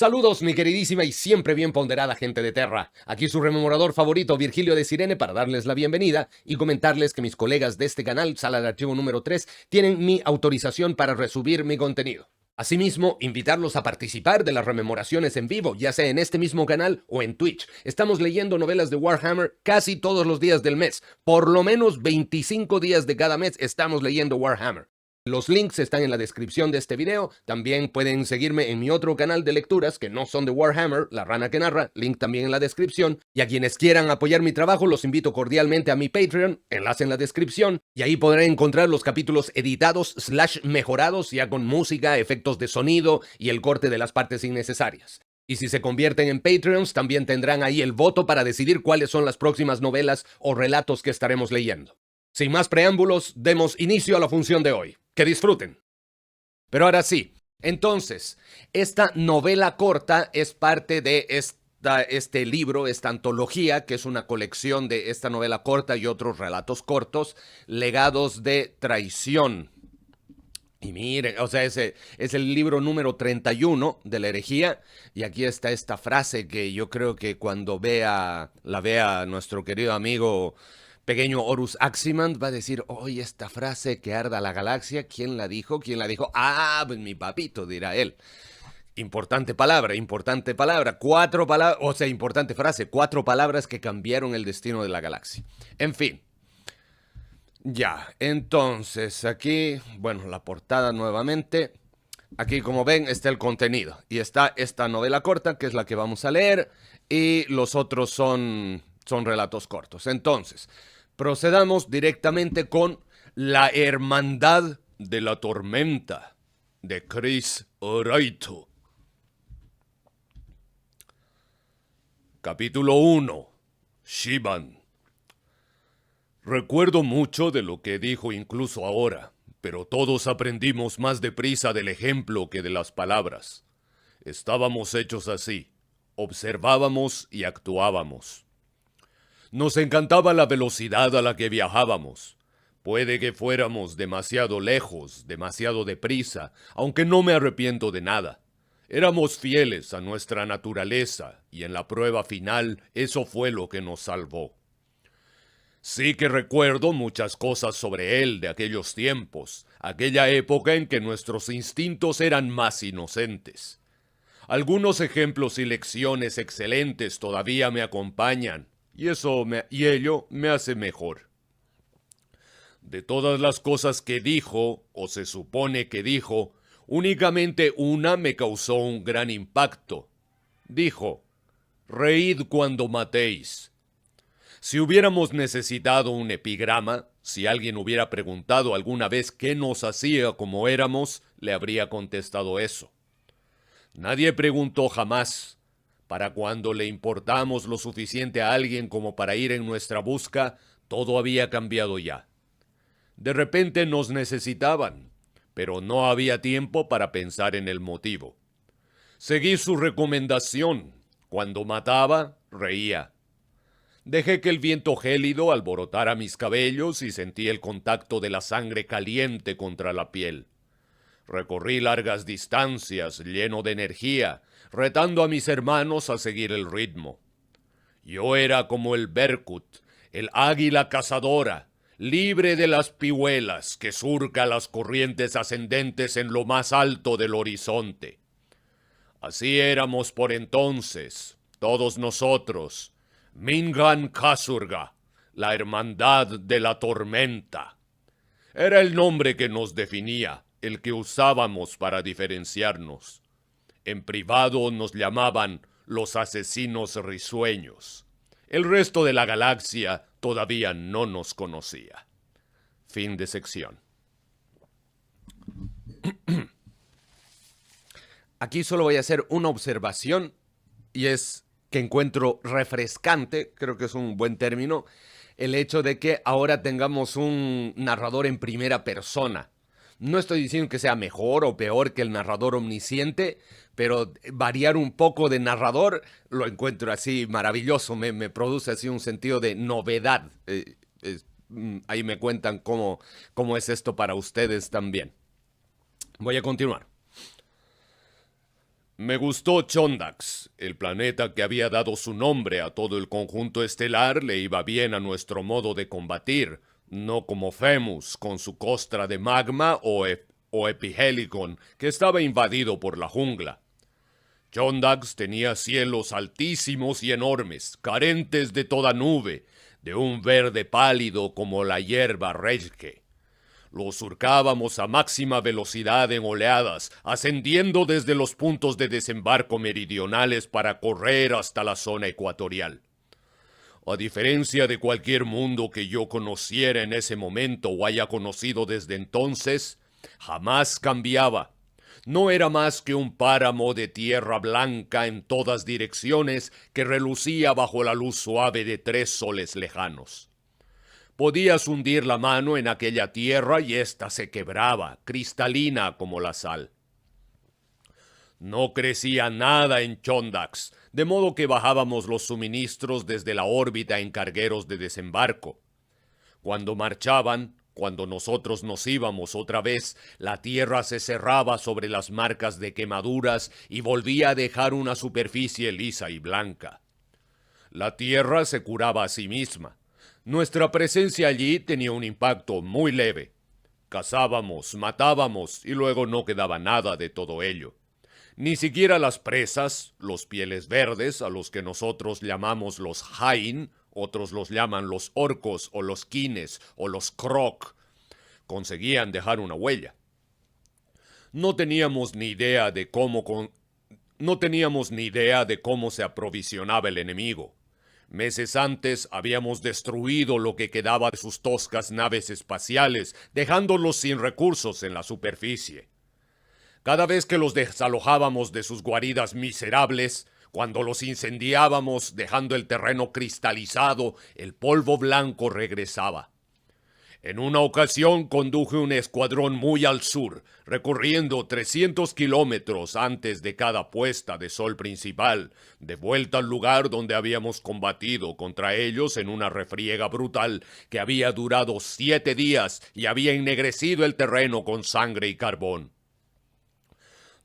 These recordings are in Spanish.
Saludos, mi queridísima y siempre bien ponderada gente de Terra. Aquí su rememorador favorito, Virgilio de Sirene, para darles la bienvenida y comentarles que mis colegas de este canal, Sala de Archivo número 3, tienen mi autorización para resubir mi contenido. Asimismo, invitarlos a participar de las rememoraciones en vivo, ya sea en este mismo canal o en Twitch. Estamos leyendo novelas de Warhammer casi todos los días del mes. Por lo menos 25 días de cada mes estamos leyendo Warhammer. Los links están en la descripción de este video. También pueden seguirme en mi otro canal de lecturas que no son de Warhammer, La Rana que Narra, link también en la descripción. Y a quienes quieran apoyar mi trabajo, los invito cordialmente a mi Patreon, enlace en la descripción. Y ahí podrán encontrar los capítulos editados / mejorados, ya con música, efectos de sonido y el corte de las partes innecesarias. Y si se convierten en Patreons, también tendrán ahí el voto para decidir cuáles son las próximas novelas o relatos que estaremos leyendo. Sin más preámbulos, demos inicio a la función de hoy. Que disfruten. Pero ahora sí, entonces, esta novela corta es parte de este libro, esta antología, que es una colección de esta novela corta y otros relatos cortos, Legados de Traición. Y miren, o sea, ese es el libro número 31 de la herejía. Y aquí está esta frase que yo creo que cuando la vea nuestro querido amigo pequeño Horus Aximand va a decir, oye, esta frase que arda la galaxia, ¿quién la dijo? ¿Quién la dijo? Ah, pues mi papito, dirá él. Importante palabra, 4 palabras, o sea, importante frase, 4 palabras que cambiaron el destino de la galaxia. En fin. Ya, entonces aquí, bueno, la portada nuevamente. Aquí, como ven, está el contenido. Y está esta novela corta, que es la que vamos a leer. Y los otros son relatos cortos. Entonces, procedamos directamente con La Hermandad de la Tormenta, de Chris Oraito. Capítulo 1. Shivan. Recuerdo mucho de lo que dijo incluso ahora, pero todos aprendimos más deprisa del ejemplo que de las palabras. Estábamos hechos así, observábamos y actuábamos. Nos encantaba la velocidad a la que viajábamos. Puede que fuéramos demasiado lejos, demasiado deprisa, aunque no me arrepiento de nada. Éramos fieles a nuestra naturaleza y en la prueba final eso fue lo que nos salvó. Sí que recuerdo muchas cosas sobre él de aquellos tiempos, aquella época en que nuestros instintos eran más inocentes. Algunos ejemplos y lecciones excelentes todavía me acompañan, y ello me hace mejor. De todas las cosas que dijo, o se supone que dijo, únicamente una me causó un gran impacto. Dijo, reíd cuando matéis. Si hubiéramos necesitado un epigrama, si alguien hubiera preguntado alguna vez qué nos hacía como éramos, le habría contestado eso. Nadie preguntó jamás, para cuando le importamos lo suficiente a alguien como para ir en nuestra busca, todo había cambiado ya. De repente nos necesitaban, pero no había tiempo para pensar en el motivo. Seguí su recomendación. Cuando mataba, reía. Dejé que el viento gélido alborotara mis cabellos y sentí el contacto de la sangre caliente contra la piel. Recorrí largas distancias, lleno de energía, retando a mis hermanos a seguir el ritmo. Yo era como el Berkut, el águila cazadora, libre de las pihuelas que surca las corrientes ascendentes en lo más alto del horizonte. Así éramos por entonces, todos nosotros, Mingan Kasurga, la Hermandad de la Tormenta. Era el nombre que nos definía, el que usábamos para diferenciarnos. En privado nos llamaban los asesinos risueños. El resto de la galaxia todavía no nos conocía. Fin de sección. Aquí solo voy a hacer una observación y es que encuentro refrescante, creo que es un buen término, el hecho de que ahora tengamos un narrador en primera persona. No estoy diciendo que sea mejor o peor que el narrador omnisciente, pero variar un poco de narrador lo encuentro así maravilloso, me produce así un sentido de novedad. Ahí me cuentan cómo es esto para ustedes también. Voy a continuar. Me gustó Chondax. El planeta que había dado su nombre a todo el conjunto estelar le iba bien a nuestro modo de combatir, no como Femus, con su costra de magma o Epihelion, que estaba invadido por la jungla. Chondax tenía cielos altísimos y enormes, carentes de toda nube, de un verde pálido como la hierba reike. Lo surcábamos a máxima velocidad en oleadas, ascendiendo desde los puntos de desembarco meridionales para correr hasta la zona ecuatorial. A diferencia de cualquier mundo que yo conociera en ese momento o haya conocido desde entonces, jamás cambiaba. No era más que un páramo de tierra blanca en todas direcciones que relucía bajo la luz suave de 3 soles lejanos. Podías hundir la mano en aquella tierra y ésta se quebraba, cristalina como la sal. No crecía nada en Chondax, de modo que bajábamos los suministros desde la órbita en cargueros de desembarco. Cuando marchaban, cuando nosotros nos íbamos otra vez, la tierra se cerraba sobre las marcas de quemaduras y volvía a dejar una superficie lisa y blanca. La tierra se curaba a sí misma. Nuestra presencia allí tenía un impacto muy leve. Cazábamos, matábamos y luego no quedaba nada de todo ello. Ni siquiera las presas, los pieles verdes, a los que nosotros llamamos los Jain, otros los llaman los orcos o los quines o los croc, conseguían dejar una huella. No teníamos ni idea de cómo se aprovisionaba el enemigo. Meses antes habíamos destruido lo que quedaba de sus toscas naves espaciales, dejándolos sin recursos en la superficie. Cada vez que los desalojábamos de sus guaridas miserables, cuando los incendiábamos dejando el terreno cristalizado, el polvo blanco regresaba. En una ocasión conduje un escuadrón muy al sur, recorriendo 300 kilómetros antes de cada puesta de sol principal, de vuelta al lugar donde habíamos combatido contra ellos en una refriega brutal que había durado 7 días y había ennegrecido el terreno con sangre y carbón.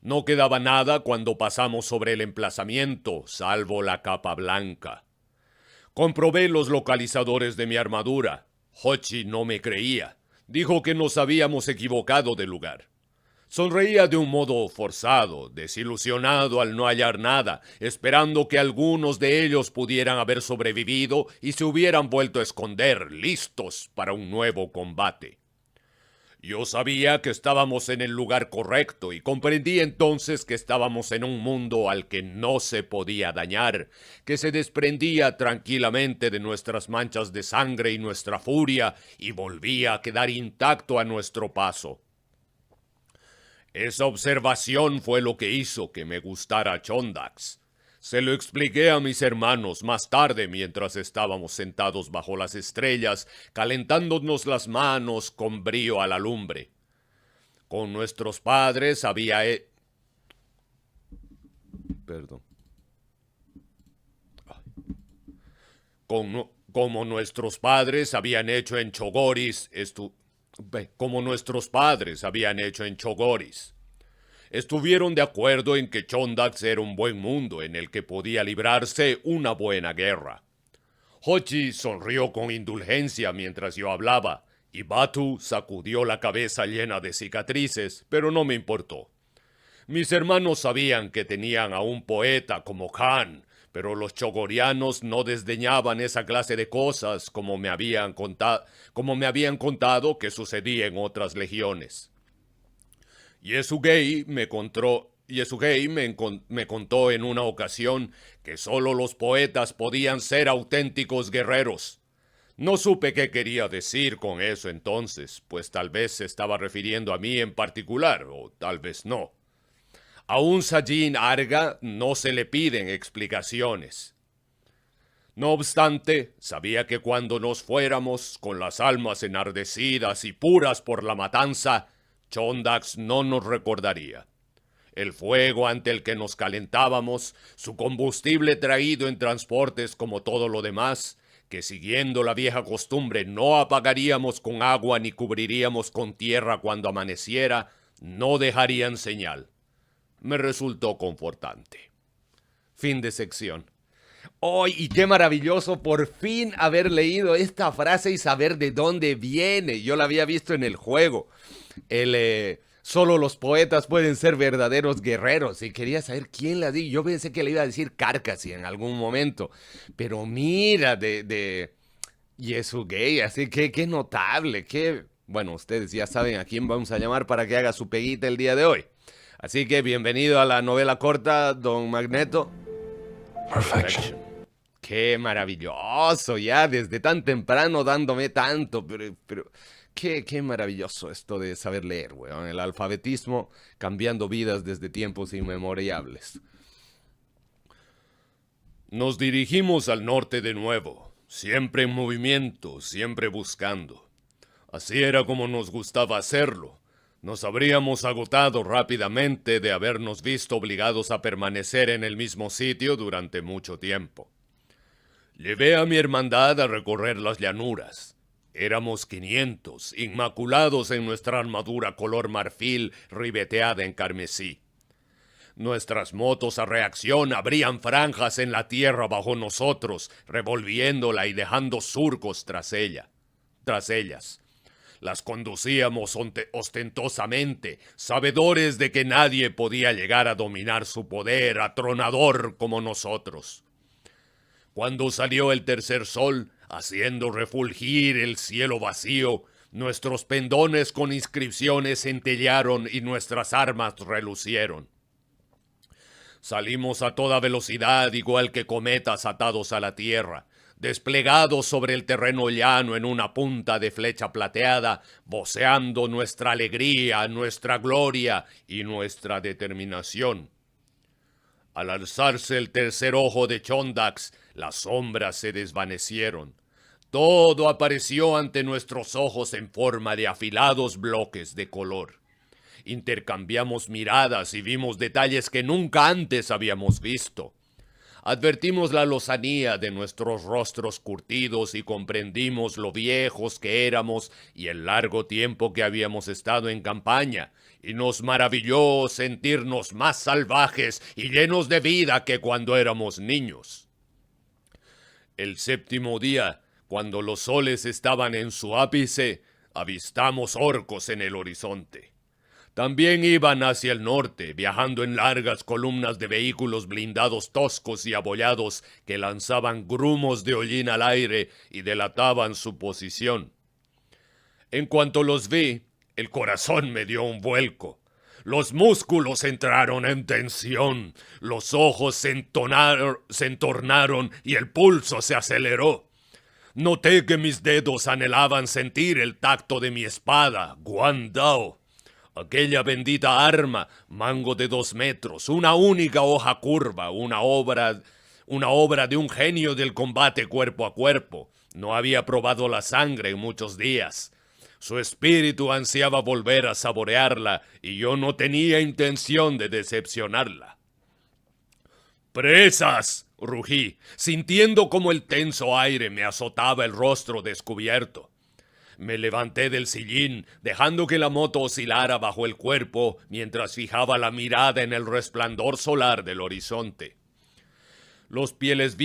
No quedaba nada cuando pasamos sobre el emplazamiento, salvo la capa blanca. Comprobé los localizadores de mi armadura. Hochi no me creía. Dijo que nos habíamos equivocado de lugar. Sonreía de un modo forzado, desilusionado al no hallar nada, esperando que algunos de ellos pudieran haber sobrevivido y se hubieran vuelto a esconder, listos para un nuevo combate. Yo sabía que estábamos en el lugar correcto y comprendí entonces que estábamos en un mundo al que no se podía dañar, que se desprendía tranquilamente de nuestras manchas de sangre y nuestra furia y volvía a quedar intacto a nuestro paso. Esa observación fue lo que hizo que me gustara Chondax. Se lo expliqué a mis hermanos más tarde mientras estábamos sentados bajo las estrellas, calentándonos las manos con brío a la lumbre. Con nuestros padres había... Como nuestros padres habían hecho en Chogoris, estuvieron de acuerdo en que Chondax era un buen mundo en el que podía librarse una buena guerra. Hochi sonrió con indulgencia mientras yo hablaba, y Batu sacudió la cabeza llena de cicatrices, pero no me importó. Mis hermanos sabían que tenían a un poeta como Khan, pero los chogorianos no desdeñaban esa clase de cosas como me habían contado que sucedía en otras legiones. Yesugei me contó en una ocasión que solo los poetas podían ser auténticos guerreros. No supe qué quería decir con eso entonces, pues tal vez se estaba refiriendo a mí en particular, o tal vez no. A un Sajin Arga no se le piden explicaciones. No obstante, sabía que cuando nos fuéramos, con las almas enardecidas y puras por la matanza, Chondax no nos recordaría. El fuego ante el que nos calentábamos, su combustible traído en transportes como todo lo demás, que siguiendo la vieja costumbre no apagaríamos con agua ni cubriríamos con tierra cuando amaneciera, no dejarían señal. me resultó confortante. Fin de sección. ¡Oh, y qué maravilloso por fin haber leído esta frase y saber de dónde viene! Yo la había visto en el juego. Solo los poetas pueden ser verdaderos guerreros. Y quería saber quién la dijo. Yo pensé que le iba a decir Carcassi en algún momento. Pero mira, de Yesugei, así que qué notable, qué... Bueno, ustedes ya saben a quién vamos a llamar para que haga su peguita el día de hoy. Así que bienvenido a la novela corta, Don Magneto. Perfection. Qué maravilloso, ya desde tan temprano dándome tanto, pero qué maravilloso esto de saber leer, weón. El alfabetismo cambiando vidas desde tiempos inmemorables. Nos dirigimos al norte de nuevo, siempre en movimiento, siempre buscando. Así era como nos gustaba hacerlo. Nos habríamos agotado rápidamente de habernos visto obligados a permanecer en el mismo sitio durante mucho tiempo. Llevé a mi hermandad a recorrer las llanuras. Éramos 500, inmaculados en nuestra armadura color marfil ribeteada en carmesí. Nuestras motos a reacción abrían franjas en la tierra bajo nosotros, revolviéndola y dejando surcos tras ellas. Las conducíamos ostentosamente, sabedores de que nadie podía llegar a dominar su poder atronador como nosotros. Cuando salió el tercer sol, haciendo refulgir el cielo vacío, nuestros pendones con inscripciones centellearon y nuestras armas relucieron. Salimos a toda velocidad, igual que cometas atados a la tierra, desplegados sobre el terreno llano en una punta de flecha plateada, voceando nuestra alegría, nuestra gloria y nuestra determinación. Al alzarse el tercer ojo de Chondax, las sombras se desvanecieron. Todo apareció ante nuestros ojos en forma de afilados bloques de color. Intercambiamos miradas y vimos detalles que nunca antes habíamos visto. Advertimos la lozanía de nuestros rostros curtidos y comprendimos lo viejos que éramos y el largo tiempo que habíamos estado en campaña, y nos maravilló sentirnos más salvajes y llenos de vida que cuando éramos niños. El séptimo día, cuando los soles estaban en su ápice, avistamos orcos en el horizonte. También iban hacia el norte, viajando en largas columnas de vehículos blindados toscos y abollados que lanzaban grumos de hollín al aire y delataban su posición. En cuanto los vi, el corazón me dio un vuelco. Los músculos entraron en tensión, los ojos se entornaron y el pulso se aceleró. Noté que mis dedos anhelaban sentir el tacto de mi espada, Guan Dao. Aquella bendita arma, mango de 2 metros, una única hoja curva, una obra de un genio del combate cuerpo a cuerpo. No había probado la sangre en muchos días. Su espíritu ansiaba volver a saborearla y yo no tenía intención de decepcionarla. ¡Presas!, rugí, sintiendo como el tenso aire me azotaba el rostro descubierto. Me levanté del sillín, dejando que la moto oscilara bajo el cuerpo mientras fijaba la mirada en el resplandor solar del horizonte. Los pieles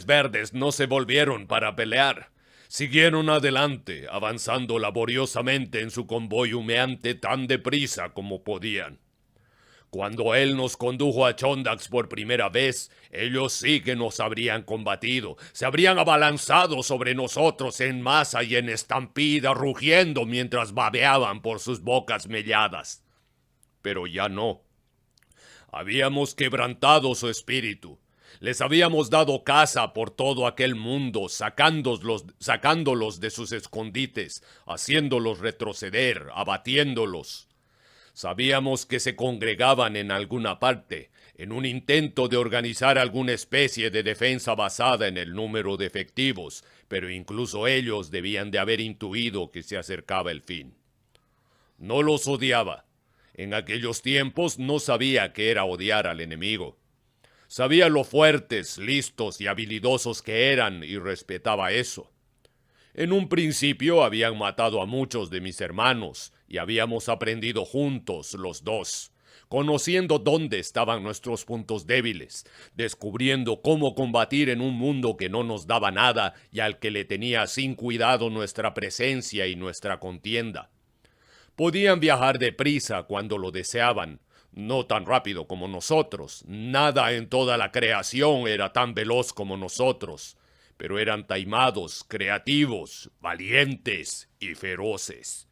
verdes no se volvieron para pelear. Siguieron adelante, avanzando laboriosamente en su convoy humeante tan deprisa como podían. Cuando él nos condujo a Chondax por primera vez, ellos sí que nos habrían combatido. Se habrían abalanzado sobre nosotros en masa y en estampida, rugiendo mientras babeaban por sus bocas melladas. Pero ya no. Habíamos quebrantado su espíritu. Les habíamos dado caza por todo aquel mundo, sacándolos de sus escondites, haciéndolos retroceder, abatiéndolos. Sabíamos que se congregaban en alguna parte, en un intento de organizar alguna especie de defensa basada en el número de efectivos, pero incluso ellos debían de haber intuido que se acercaba el fin. No los odiaba. En aquellos tiempos no sabía qué era odiar al enemigo. Sabía lo fuertes, listos y habilidosos que eran y respetaba eso. En un principio habían matado a muchos de mis hermanos y habíamos aprendido juntos los dos. conociendo dónde estaban nuestros puntos débiles, descubriendo cómo combatir en un mundo que no nos daba nada y al que le tenía sin cuidado nuestra presencia y nuestra contienda. Podían viajar deprisa cuando lo deseaban, no tan rápido como nosotros. Nada en toda la creación era tan veloz como nosotros, pero eran taimados, creativos, valientes y feroces.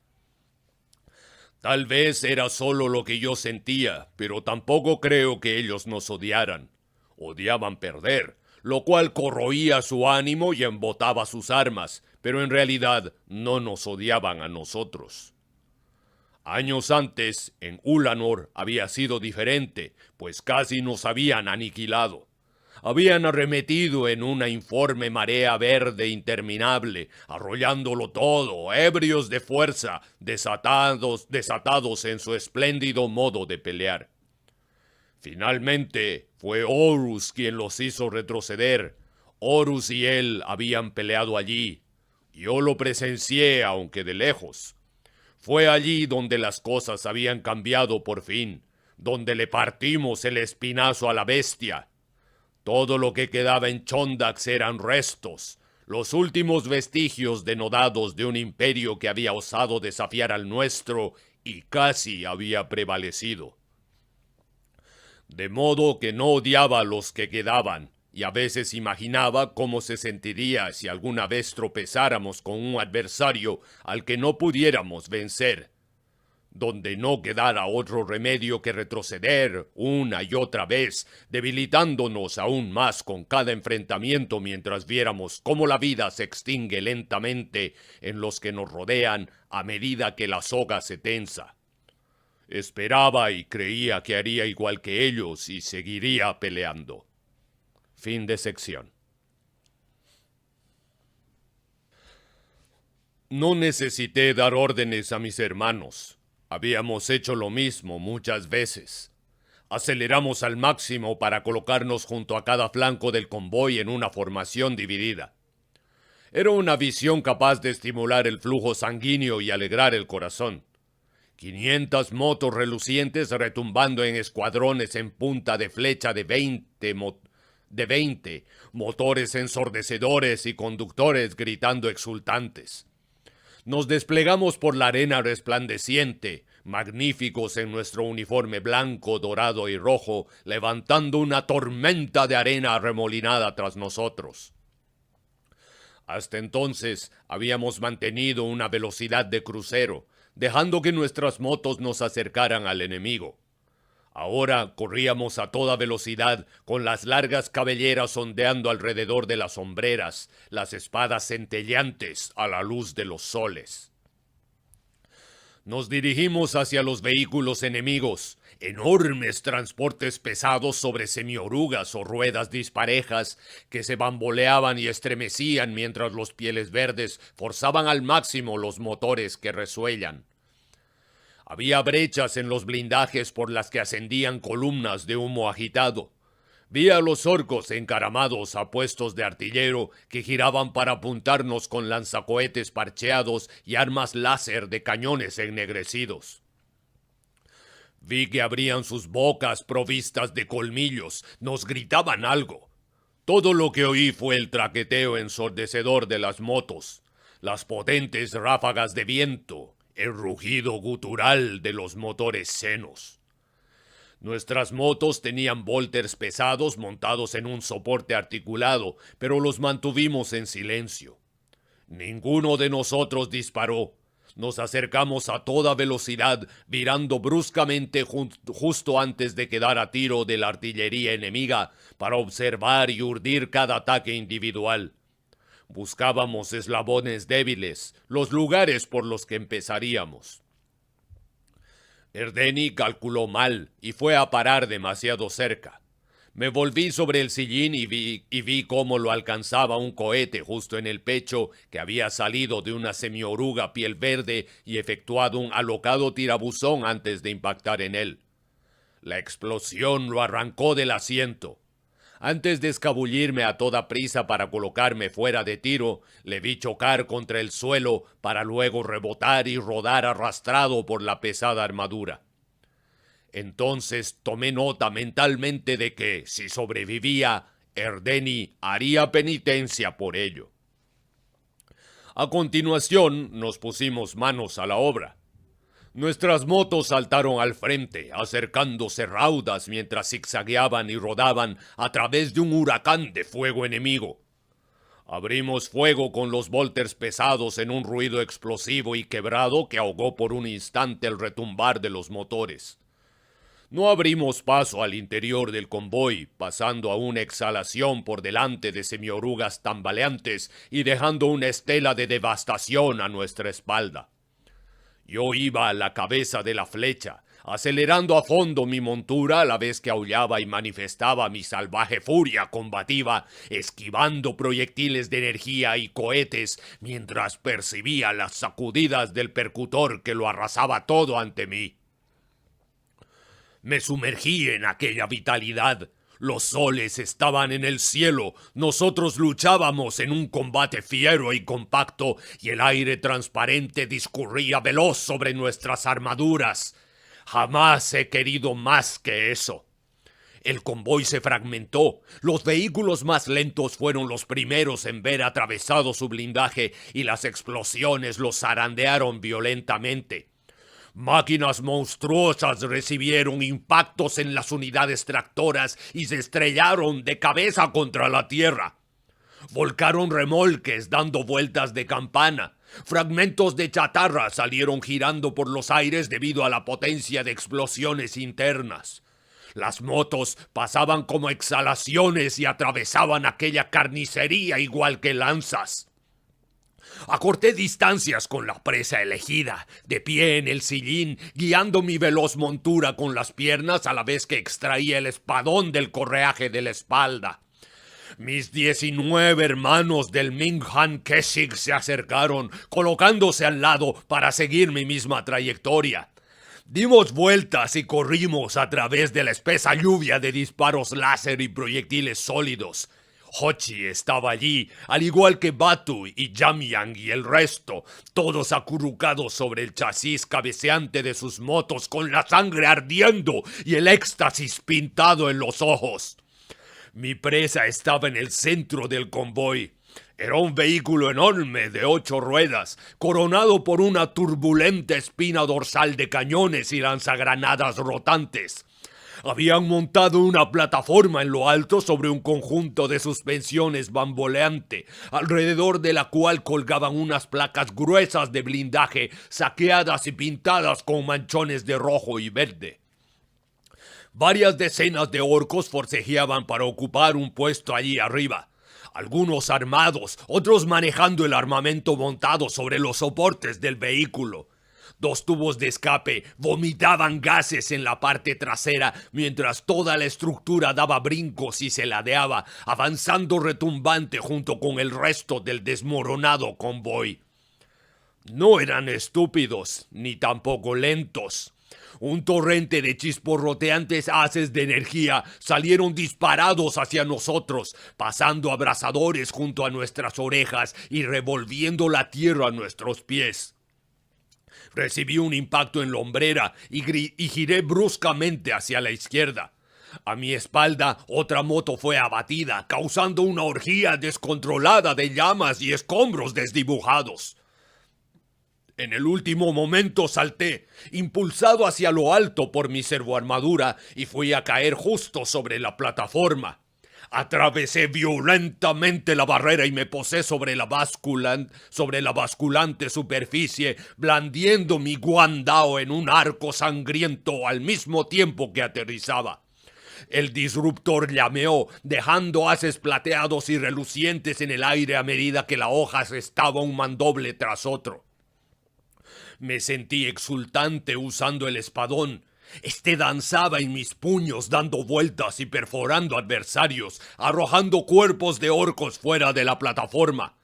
Tal vez era solo lo que yo sentía, pero tampoco creo que ellos nos odiaran. Odiaban perder, lo cual corroía su ánimo y embotaba sus armas, pero en realidad no nos odiaban a nosotros. Años antes, en Ulanor había sido diferente, pues casi nos habían aniquilado. Habían arremetido en una informe marea verde interminable, arrollándolo todo, ebrios de fuerza, desatados en su espléndido modo de pelear. Finalmente, fue Horus quien los hizo retroceder. Horus y él habían peleado allí. Yo lo presencié, aunque de lejos. Fue allí donde las cosas habían cambiado por fin, donde le partimos el espinazo a la bestia. Todo lo que quedaba en Chondax eran restos, los últimos vestigios denodados de un imperio que había osado desafiar al nuestro y casi había prevalecido. De modo que no odiaba a los que quedaban, y a veces imaginaba cómo se sentiría si alguna vez tropezáramos con un adversario al que no pudiéramos vencer, donde no quedara otro remedio que retroceder una y otra vez, debilitándonos aún más con cada enfrentamiento mientras viéramos cómo la vida se extingue lentamente en los que nos rodean a medida que la soga se tensa. Esperaba y creía que haría igual que ellos y seguiría peleando. Fin de sección. No necesité dar órdenes a mis hermanos. Habíamos hecho lo mismo muchas veces. Aceleramos al máximo para colocarnos junto a cada flanco del convoy en una formación dividida. Era una visión capaz de estimular el flujo sanguíneo y alegrar el corazón. 500 motos relucientes retumbando en escuadrones en punta de flecha de 20 motores ensordecedores y conductores gritando exultantes. Nos desplegamos por la arena resplandeciente, magníficos en nuestro uniforme blanco, dorado y rojo, levantando una tormenta de arena arremolinada tras nosotros. Hasta entonces habíamos mantenido una velocidad de crucero, dejando que nuestras motos nos acercaran al enemigo. Ahora corríamos a toda velocidad, con las largas cabelleras ondeando alrededor de las sombreras, las espadas centelleantes a la luz de los soles. Nos dirigimos hacia los vehículos enemigos, enormes transportes pesados sobre semiorugas o ruedas disparejas que se bamboleaban y estremecían mientras los pieles verdes forzaban al máximo los motores que resuellan. Había brechas en los blindajes por las que ascendían columnas de humo agitado. Vi a los orcos encaramados a puestos de artillero que giraban para apuntarnos con lanzacohetes parcheados y armas láser de cañones ennegrecidos. Vi que abrían sus bocas provistas de colmillos, nos gritaban algo. Todo lo que oí fue el traqueteo ensordecedor de las motos, las potentes ráfagas de viento, el rugido gutural de los motores senos. Nuestras motos tenían volters pesados montados en un soporte articulado, pero los mantuvimos en silencio. Ninguno de nosotros disparó. Nos acercamos a toda velocidad, virando bruscamente justo antes de quedar a tiro de la artillería enemiga para observar y urdir cada ataque individual. Buscábamos eslabones débiles, los lugares por los que empezaríamos. Erdeni calculó mal y fue a parar demasiado cerca. Me volví sobre el sillín y vi cómo lo alcanzaba un cohete justo en el pecho que había salido de una semioruga piel verde y efectuado un alocado tirabuzón antes de impactar en él. La explosión lo arrancó del asiento. Antes de escabullirme a toda prisa para colocarme fuera de tiro, le vi chocar contra el suelo para luego rebotar y rodar arrastrado por la pesada armadura. Entonces tomé nota mentalmente de que, si sobrevivía, Erdeni haría penitencia por ello. A continuación, nos pusimos manos a la obra. Nuestras motos saltaron al frente, acercándose raudas mientras zigzagueaban y rodaban a través de un huracán de fuego enemigo. Abrimos fuego con los volters pesados en un ruido explosivo y quebrado que ahogó por un instante el retumbar de los motores. No abrimos paso al interior del convoy, pasando a una exhalación por delante de semiorugas tambaleantes y dejando una estela de devastación a nuestra espalda. Yo iba a la cabeza de la flecha, acelerando a fondo mi montura a la vez que aullaba y manifestaba mi salvaje furia combativa, esquivando proyectiles de energía y cohetes mientras percibía las sacudidas del percutor que lo arrasaba todo ante mí. Me sumergí en aquella vitalidad. Los soles estaban en el cielo, nosotros luchábamos en un combate fiero y compacto, y el aire transparente discurría veloz sobre nuestras armaduras. Jamás he querido más que eso. El convoy se fragmentó. Los vehículos más lentos fueron los primeros en ver atravesado su blindaje, y las explosiones los zarandearon violentamente. Máquinas monstruosas recibieron impactos en las unidades tractoras y se estrellaron de cabeza contra la tierra. Volcaron remolques dando vueltas de campana. Fragmentos de chatarra salieron girando por los aires debido a la potencia de explosiones internas. Las motos pasaban como exhalaciones y atravesaban aquella carnicería igual que lanzas. Acorté distancias con la presa elegida, de pie en el sillín, guiando mi veloz montura con las piernas a la vez que extraía el espadón del correaje de la espalda. Mis 19 hermanos del Ming-Han Keshig se acercaron, colocándose al lado para seguir mi misma trayectoria. Dimos vueltas y corrimos a través de la espesa lluvia de disparos láser y proyectiles sólidos. Hochi estaba allí, al igual que Batu y Jamyang y el resto, todos acurrucados sobre el chasis cabeceante de sus motos con la sangre ardiendo y el éxtasis pintado en los ojos. Mi presa estaba en el centro del convoy. Era un vehículo enorme de 8 ruedas, coronado por una turbulenta espina dorsal de cañones y lanzagranadas rotantes. Habían montado una plataforma en lo alto sobre un conjunto de suspensiones bamboleante, alrededor de la cual colgaban unas placas gruesas de blindaje saqueadas y pintadas con manchones de rojo y verde. Varias decenas de orcos forcejeaban para ocupar un puesto allí arriba. Algunos armados, otros manejando el armamento montado sobre los soportes del vehículo. 2 tubos de escape vomitaban gases en la parte trasera mientras toda la estructura daba brincos y se ladeaba, avanzando retumbante junto con el resto del desmoronado convoy. No eran estúpidos, ni tampoco lentos. Un torrente de chisporroteantes haces de energía salieron disparados hacia nosotros, pasando abrasadores junto a nuestras orejas y revolviendo la tierra a nuestros pies. Recibí un impacto en la hombrera y giré bruscamente hacia la izquierda. A mi espalda, otra moto fue abatida, causando una orgía descontrolada de llamas y escombros desdibujados. En el último momento salté, impulsado hacia lo alto por mi servoarmadura, y fui a caer justo sobre la plataforma. Atravesé violentamente la barrera y me posé sobre la basculante superficie, blandiendo mi guandao en un arco sangriento al mismo tiempo que aterrizaba. El disruptor llameó, dejando haces plateados y relucientes en el aire a medida que la hoja asestaba un mandoble tras otro. Me sentí exultante usando el espadón. Este danzaba en mis puños dando vueltas y perforando adversarios, arrojando cuerpos de orcos fuera de la plataforma.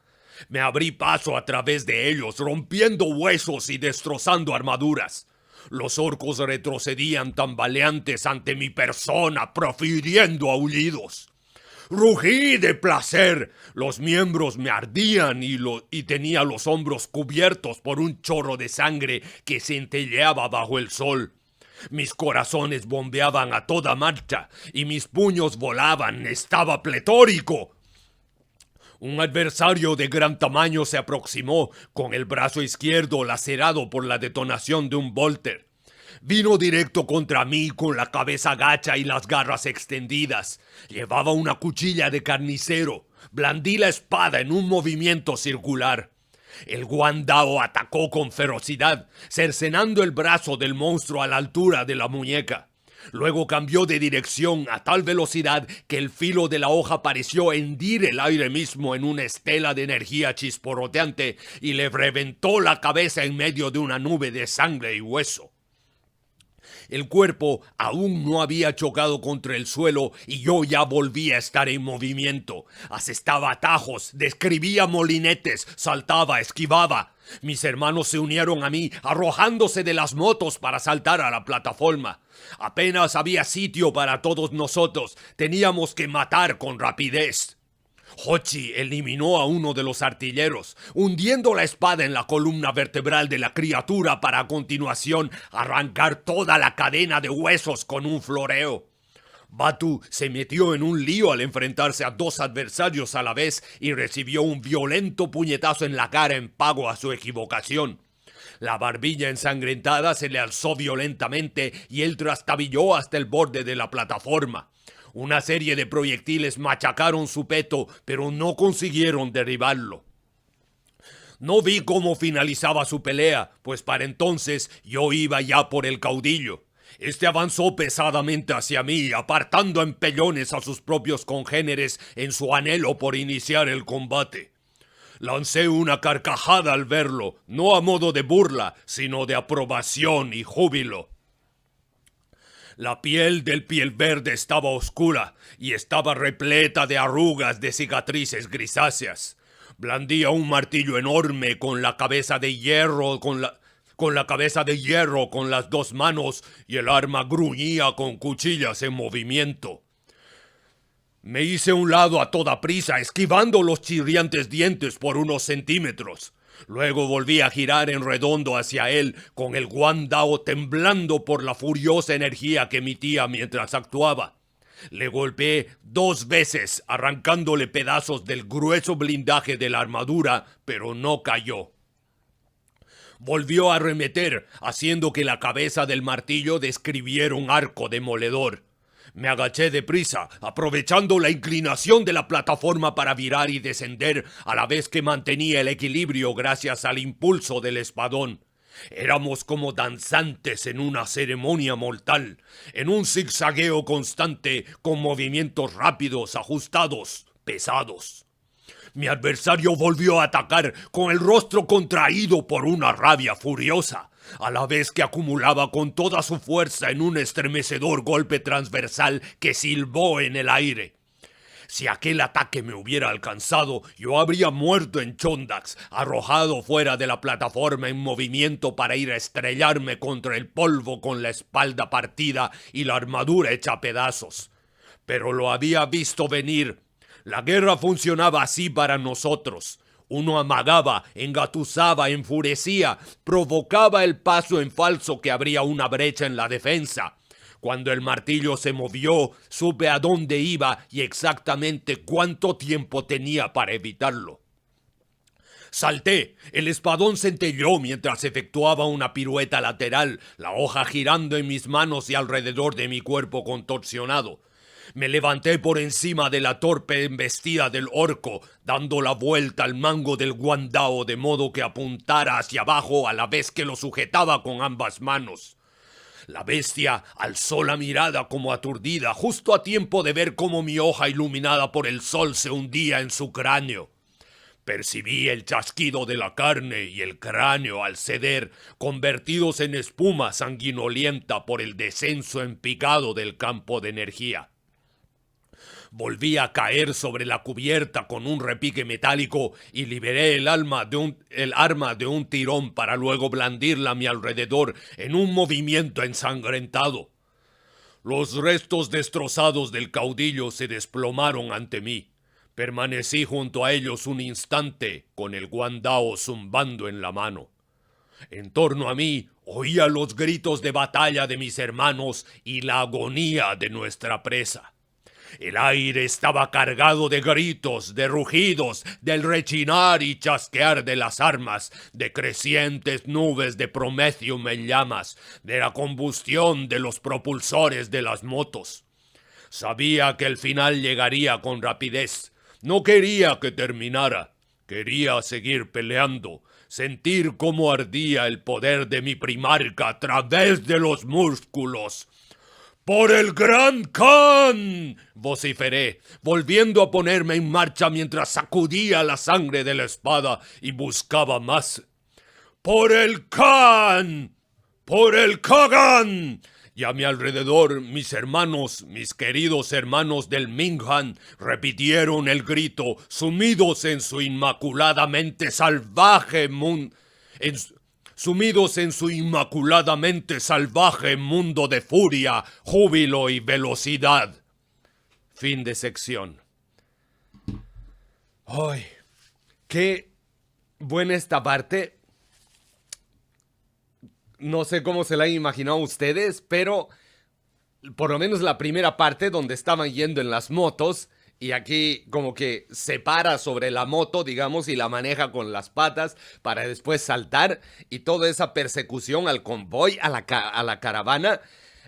Me abrí paso a través de ellos, rompiendo huesos y destrozando armaduras. Los orcos retrocedían tambaleantes ante mi persona, profiriendo aullidos. Rugí de placer. Los miembros me ardían y tenía los hombros cubiertos por un chorro de sangre que centelleaba bajo el sol. Mis corazones bombeaban a toda marcha y mis puños volaban. Estaba pletórico. Un adversario de gran tamaño se aproximó con el brazo izquierdo lacerado por la detonación de un volter. Vino directo contra mí con la cabeza gacha y las garras extendidas. Llevaba una cuchilla de carnicero. Blandí la espada en un movimiento circular. El guandao atacó con ferocidad, cercenando el brazo del monstruo a la altura de la muñeca. Luego cambió de dirección a tal velocidad que el filo de la hoja pareció hendir el aire mismo en una estela de energía chisporroteante y le reventó la cabeza en medio de una nube de sangre y hueso. El cuerpo aún no había chocado contra el suelo y yo ya volvía a estar en movimiento. Asestaba atajos, describía molinetes, saltaba, esquivaba. Mis hermanos se unieron a mí, arrojándose de las motos para saltar a la plataforma. Apenas había sitio para todos nosotros. Teníamos que matar con rapidez. Hochi eliminó a uno de los artilleros, hundiendo la espada en la columna vertebral de la criatura para a continuación arrancar toda la cadena de huesos con un floreo. Batu se metió en un lío al enfrentarse a dos adversarios a la vez y recibió un violento puñetazo en la cara en pago a su equivocación. La barbilla ensangrentada se le alzó violentamente y él trastabilló hasta el borde de la plataforma. Una serie de proyectiles machacaron su peto, pero no consiguieron derribarlo. No vi cómo finalizaba su pelea, pues para entonces yo iba ya por el caudillo. Este avanzó pesadamente hacia mí, apartando a empellones a sus propios congéneres en su anhelo por iniciar el combate. Lancé una carcajada al verlo, no a modo de burla, sino de aprobación y júbilo. La piel del piel verde estaba oscura y estaba repleta de arrugas de cicatrices grisáceas. Blandía un martillo enorme con la cabeza de hierro con las dos manos y el arma gruñía con cuchillas en movimiento. Me hice a un lado a toda prisa, esquivando los chirriantes dientes por unos centímetros. Luego volví a girar en redondo hacia él, con el guandao temblando por la furiosa energía que emitía mientras actuaba. Le golpeé 2 veces, arrancándole pedazos del grueso blindaje de la armadura, pero no cayó. Volvió a arremeter, haciendo que la cabeza del martillo describiera un arco demoledor. Me agaché deprisa, aprovechando la inclinación de la plataforma para virar y descender, a la vez que mantenía el equilibrio gracias al impulso del espadón. Éramos como danzantes en una ceremonia mortal, en un zigzagueo constante, con movimientos rápidos, ajustados, pesados. Mi adversario volvió a atacar con el rostro contraído por una rabia furiosa, a la vez que acumulaba con toda su fuerza en un estremecedor golpe transversal que silbó en el aire. Si aquel ataque me hubiera alcanzado, yo habría muerto en Chondax, arrojado fuera de la plataforma en movimiento para ir a estrellarme contra el polvo con la espalda partida y la armadura hecha a pedazos. Pero lo había visto venir. La guerra funcionaba así para nosotros. Uno amagaba, engatusaba, enfurecía, provocaba el paso en falso que abría una brecha en la defensa. Cuando el martillo se movió, supe a dónde iba y exactamente cuánto tiempo tenía para evitarlo. Salté, el espadón centelló mientras efectuaba una pirueta lateral, la hoja girando en mis manos y alrededor de mi cuerpo contorsionado. Me levanté por encima de la torpe embestida del orco, dando la vuelta al mango del guandao de modo que apuntara hacia abajo a la vez que lo sujetaba con ambas manos. La bestia alzó la mirada como aturdida, justo a tiempo de ver cómo mi hoja iluminada por el sol se hundía en su cráneo. Percibí el chasquido de la carne y el cráneo al ceder, convertidos en espuma sanguinolienta por el descenso en picado del campo de energía. Volví a caer sobre la cubierta con un repique metálico y liberé el arma de un tirón para luego blandirla a mi alrededor en un movimiento ensangrentado. Los restos destrozados del caudillo se desplomaron ante mí. Permanecí junto a ellos un instante con el guandao zumbando en la mano. En torno a mí, Oía los gritos de batalla de mis hermanos y la agonía de nuestra presa. El aire estaba cargado de gritos, de rugidos, del rechinar y chasquear de las armas, de crecientes nubes de promethium en llamas, de la combustión de los propulsores de las motos. Sabía que el final llegaría con rapidez. No quería que terminara. Quería seguir peleando, sentir cómo ardía el poder de mi primarca a través de los músculos. ¡Por el Gran Khan!, vociferé, volviendo a ponerme en marcha mientras sacudía la sangre de la espada y buscaba más. ¡Por el Khan! ¡Por el Khagan! Y a mi alrededor mis hermanos, mis queridos hermanos del Minghan, repitieron el grito, sumidos en su inmaculadamente salvaje mundo de furia, júbilo y velocidad. Fin de sección. ¡Ay! ¡Qué buena esta parte! No sé cómo se la han imaginado ustedes, pero por lo menos la primera parte donde estaban yendo en las motos y aquí como que se para sobre la moto, digamos, y la maneja con las patas para después saltar y toda esa persecución al convoy, a la caravana,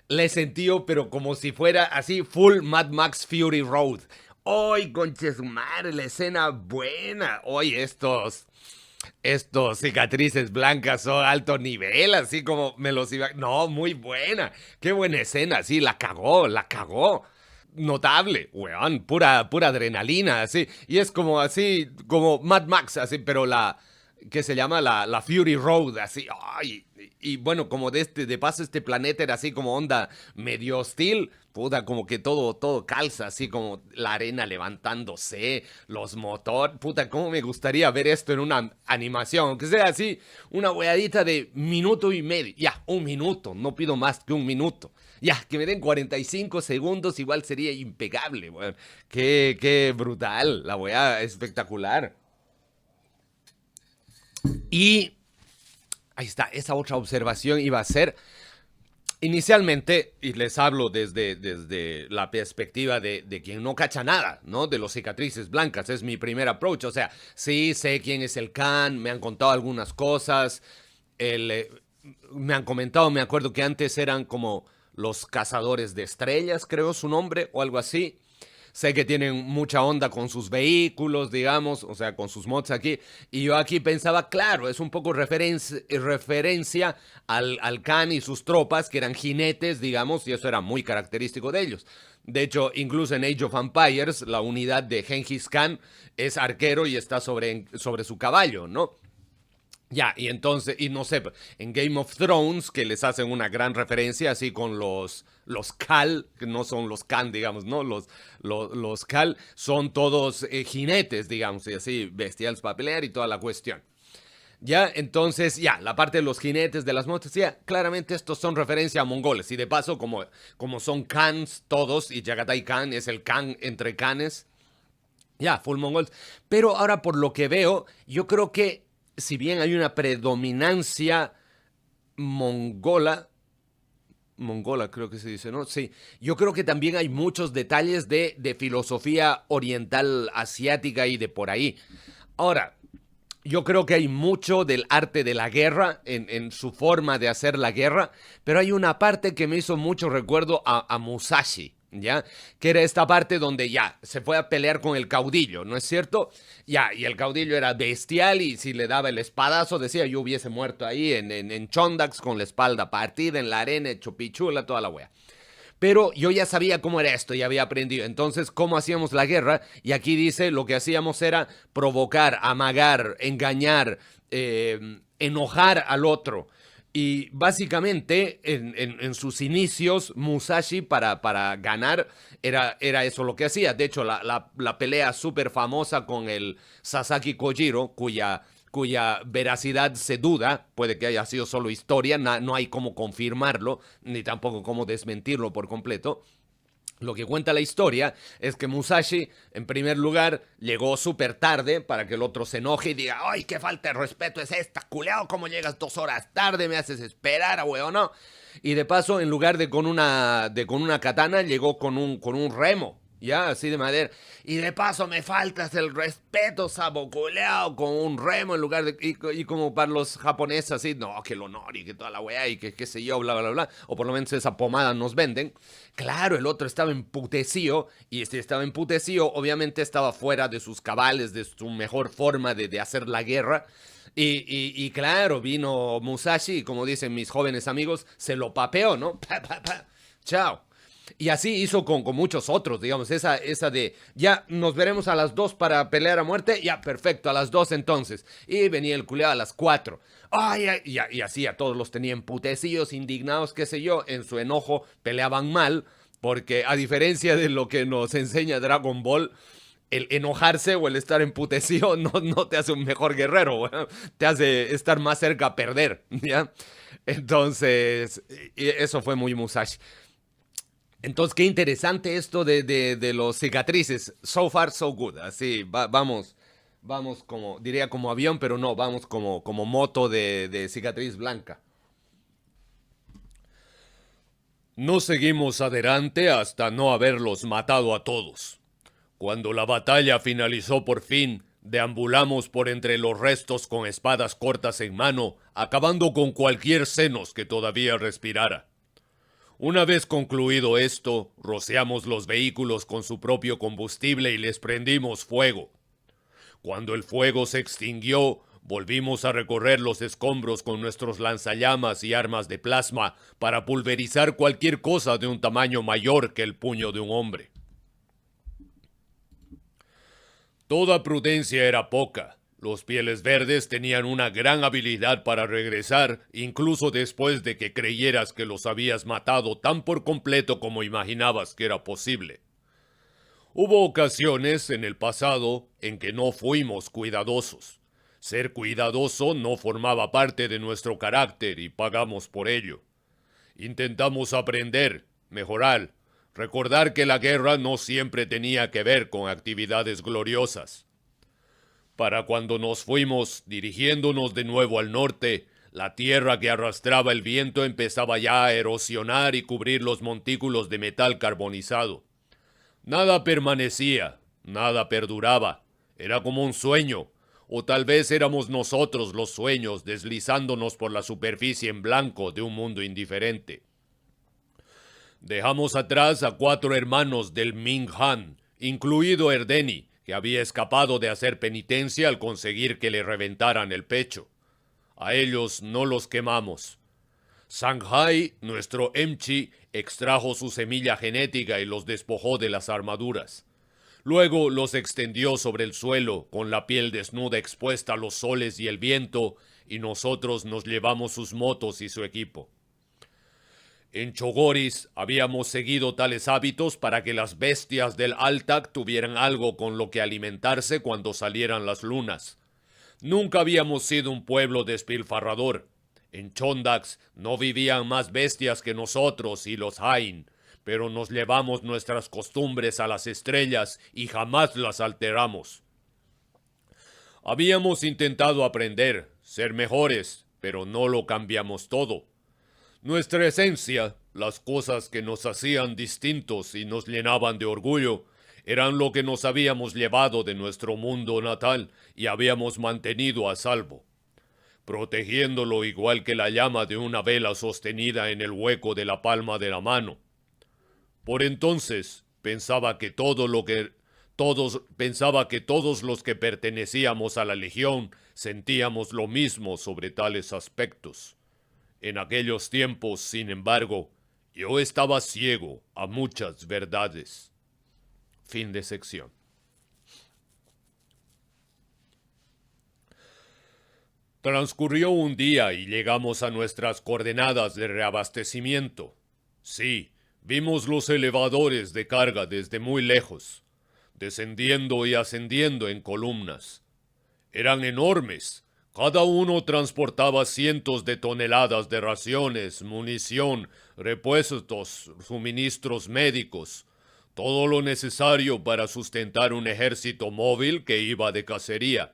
le sentí pero como si fuera así full Mad Max Fury Road. ¡Ay, conche su madre! La escena buena. ¡Ay, estos cicatrices blancas son alto nivel, así como me los iba... No, muy buena. Qué buena escena, sí, la cagó. Notable, weón, pura adrenalina, así. Y es como así, como Mad Max, así, pero que se llama la Fury Road, así. Ay, y bueno, como de paso este planeta era así como onda medio hostil. Puta, como que todo calza, así como la arena levantándose, los motores. Puta, cómo me gustaría ver esto en una animación, aunque sea así, una weadita de minuto y medio. Ya, un minuto, no pido más que un minuto. Ya, que me den 45 segundos, igual sería impecable, weón. Qué brutal, la weá espectacular. Y ahí está, esa otra observación iba a ser... Inicialmente, y les hablo desde la perspectiva de quien no cacha nada, ¿no? De los cicatrices blancas, es mi primer approach. O sea, sí sé quién es el Khan, me han contado algunas cosas, me han comentado, me acuerdo que antes eran como los cazadores de estrellas, creo su nombre, o algo así. Sé que tienen mucha onda con sus vehículos, digamos, o sea, con sus mods aquí. Y yo aquí pensaba, claro, es un poco referencia al Khan y sus tropas, que eran jinetes, digamos, y eso era muy característico de ellos. De hecho, incluso en Age of Empires, la unidad de Genghis Khan es arquero y está sobre su caballo, ¿no? Ya, y entonces, y no sé, en Game of Thrones, que les hacen una gran referencia, así con los Khal, que no son los Khan, digamos, ¿no? Los Khal son todos jinetes, digamos, y así, bestiales para pelear y toda la cuestión. Ya, entonces, ya, la parte de los jinetes, de las motos, ya, claramente estos son referencia a mongoles. Y de paso, como son Khans todos, y Jagatai Khan es el Khan entre Khanes, ya, full mongols. Pero ahora, por lo que veo, yo creo que si bien hay una predominancia mongola creo que se dice, ¿no? Sí, yo creo que también hay muchos detalles de filosofía oriental asiática y de por ahí. Ahora, yo creo que hay mucho del arte de la guerra en su forma de hacer la guerra, pero hay una parte que me hizo mucho recuerdo a Musashi, ¿ya? Que era esta parte donde ya se fue a pelear con el caudillo, ¿no es cierto? Ya, y el caudillo era bestial y si le daba el espadazo decía yo hubiese muerto ahí en Chondax con la espalda partida en la arena, hecho pichula, toda la wea. Pero yo ya sabía cómo era esto, ya había aprendido. Entonces, ¿cómo hacíamos la guerra? Y aquí dice, lo que hacíamos era provocar, amagar, engañar, enojar al otro. Y básicamente, en sus inicios, Musashi para ganar era eso lo que hacía. De hecho, la pelea súper famosa con el Sasaki Kojiro, cuya veracidad se duda, puede que haya sido solo historia, no hay cómo confirmarlo, ni tampoco cómo desmentirlo por completo. Lo que cuenta la historia es que Musashi, en primer lugar, llegó súper tarde para que el otro se enoje y diga, ¡ay, qué falta de respeto es esta, culeado! ¿Cómo llegas 2 horas tarde? Me haces esperar, weón, ¿no? Y de paso, en lugar de con una katana, llegó con un remo, ya, así de madera. Y de paso me faltas el respeto, sabo culeado, con un remo en lugar de... Y como para los japoneses así, no, que el honor y que toda la weá y que qué sé yo, bla, bla, bla. O por lo menos esa pomada nos venden. Claro, el otro estaba emputecido y si estaba emputecido, obviamente estaba fuera de sus cabales, de su mejor forma de hacer la guerra. Y claro, vino Musashi y como dicen mis jóvenes amigos, se lo papeó, ¿no? Pa, pa, pa. Chao. Y así hizo con muchos otros, digamos, esa de, ya nos veremos a las 2 para pelear a muerte, ya, perfecto, a las 2 entonces. Y venía el culeado a las 4. Ay, y así a todos los tenían putecillos, indignados, qué sé yo, en su enojo peleaban mal, porque a diferencia de lo que nos enseña Dragon Ball, el enojarse o el estar emputecido no te hace un mejor guerrero, bueno, te hace estar más cerca a perder, ¿ya? Entonces, eso fue muy Musashi. Entonces, qué interesante esto de los cicatrices. So far, so good. Así, vamos como, diría como avión, pero no, vamos como moto de cicatriz blanca. No seguimos adelante hasta no haberlos matado a todos. Cuando la batalla finalizó por fin, deambulamos por entre los restos con espadas cortas en mano, acabando con cualquier senos que todavía respirara. Una vez concluido esto, rociamos los vehículos con su propio combustible y les prendimos fuego. Cuando el fuego se extinguió, volvimos a recorrer los escombros con nuestros lanzallamas y armas de plasma para pulverizar cualquier cosa de un tamaño mayor que el puño de un hombre. Toda prudencia era poca. Los Pieles Verdes tenían una gran habilidad para regresar, incluso después de que creyeras que los habías matado tan por completo como imaginabas que era posible. Hubo ocasiones en el pasado en que no fuimos cuidadosos. Ser cuidadoso no formaba parte de nuestro carácter y pagamos por ello. Intentamos aprender, mejorar, recordar que la guerra no siempre tenía que ver con actividades gloriosas. Para cuando nos fuimos, dirigiéndonos de nuevo al norte, la tierra que arrastraba el viento empezaba ya a erosionar y cubrir los montículos de metal carbonizado. Nada permanecía, nada perduraba. Era como un sueño, o tal vez éramos nosotros los sueños deslizándonos por la superficie en blanco de un mundo indiferente. Dejamos atrás a 4 hermanos del Ming Han, incluido Erdeni, que había escapado de hacer penitencia al conseguir que le reventaran el pecho. A ellos no los quemamos. Sanghai, nuestro Emchi, extrajo su semilla genética y los despojó de las armaduras. Luego los extendió sobre el suelo, con la piel desnuda expuesta a los soles y el viento, y nosotros nos llevamos sus motos y su equipo. En Chogoris habíamos seguido tales hábitos para que las bestias del Altac tuvieran algo con lo que alimentarse cuando salieran las lunas. Nunca habíamos sido un pueblo despilfarrador. En Chondax no vivían más bestias que nosotros y los Hain, pero nos llevamos nuestras costumbres a las estrellas y jamás las alteramos. Habíamos intentado aprender, ser mejores, pero no lo cambiamos todo. Nuestra esencia, las cosas que nos hacían distintos y nos llenaban de orgullo, eran lo que nos habíamos llevado de nuestro mundo natal y habíamos mantenido a salvo, protegiéndolo igual que la llama de una vela sostenida en el hueco de la palma de la mano. Por entonces pensaba que todos los que pertenecíamos a la Legión sentíamos lo mismo sobre tales aspectos. En aquellos tiempos, sin embargo, yo estaba ciego a muchas verdades. Fin de sección. Transcurrió un día y llegamos a nuestras coordenadas de reabastecimiento. Sí, vimos los elevadores de carga desde muy lejos, descendiendo y ascendiendo en columnas. Eran enormes. Cada uno transportaba cientos de toneladas de raciones, munición, repuestos, suministros médicos. todo lo necesario para sustentar un ejército móvil que iba de cacería.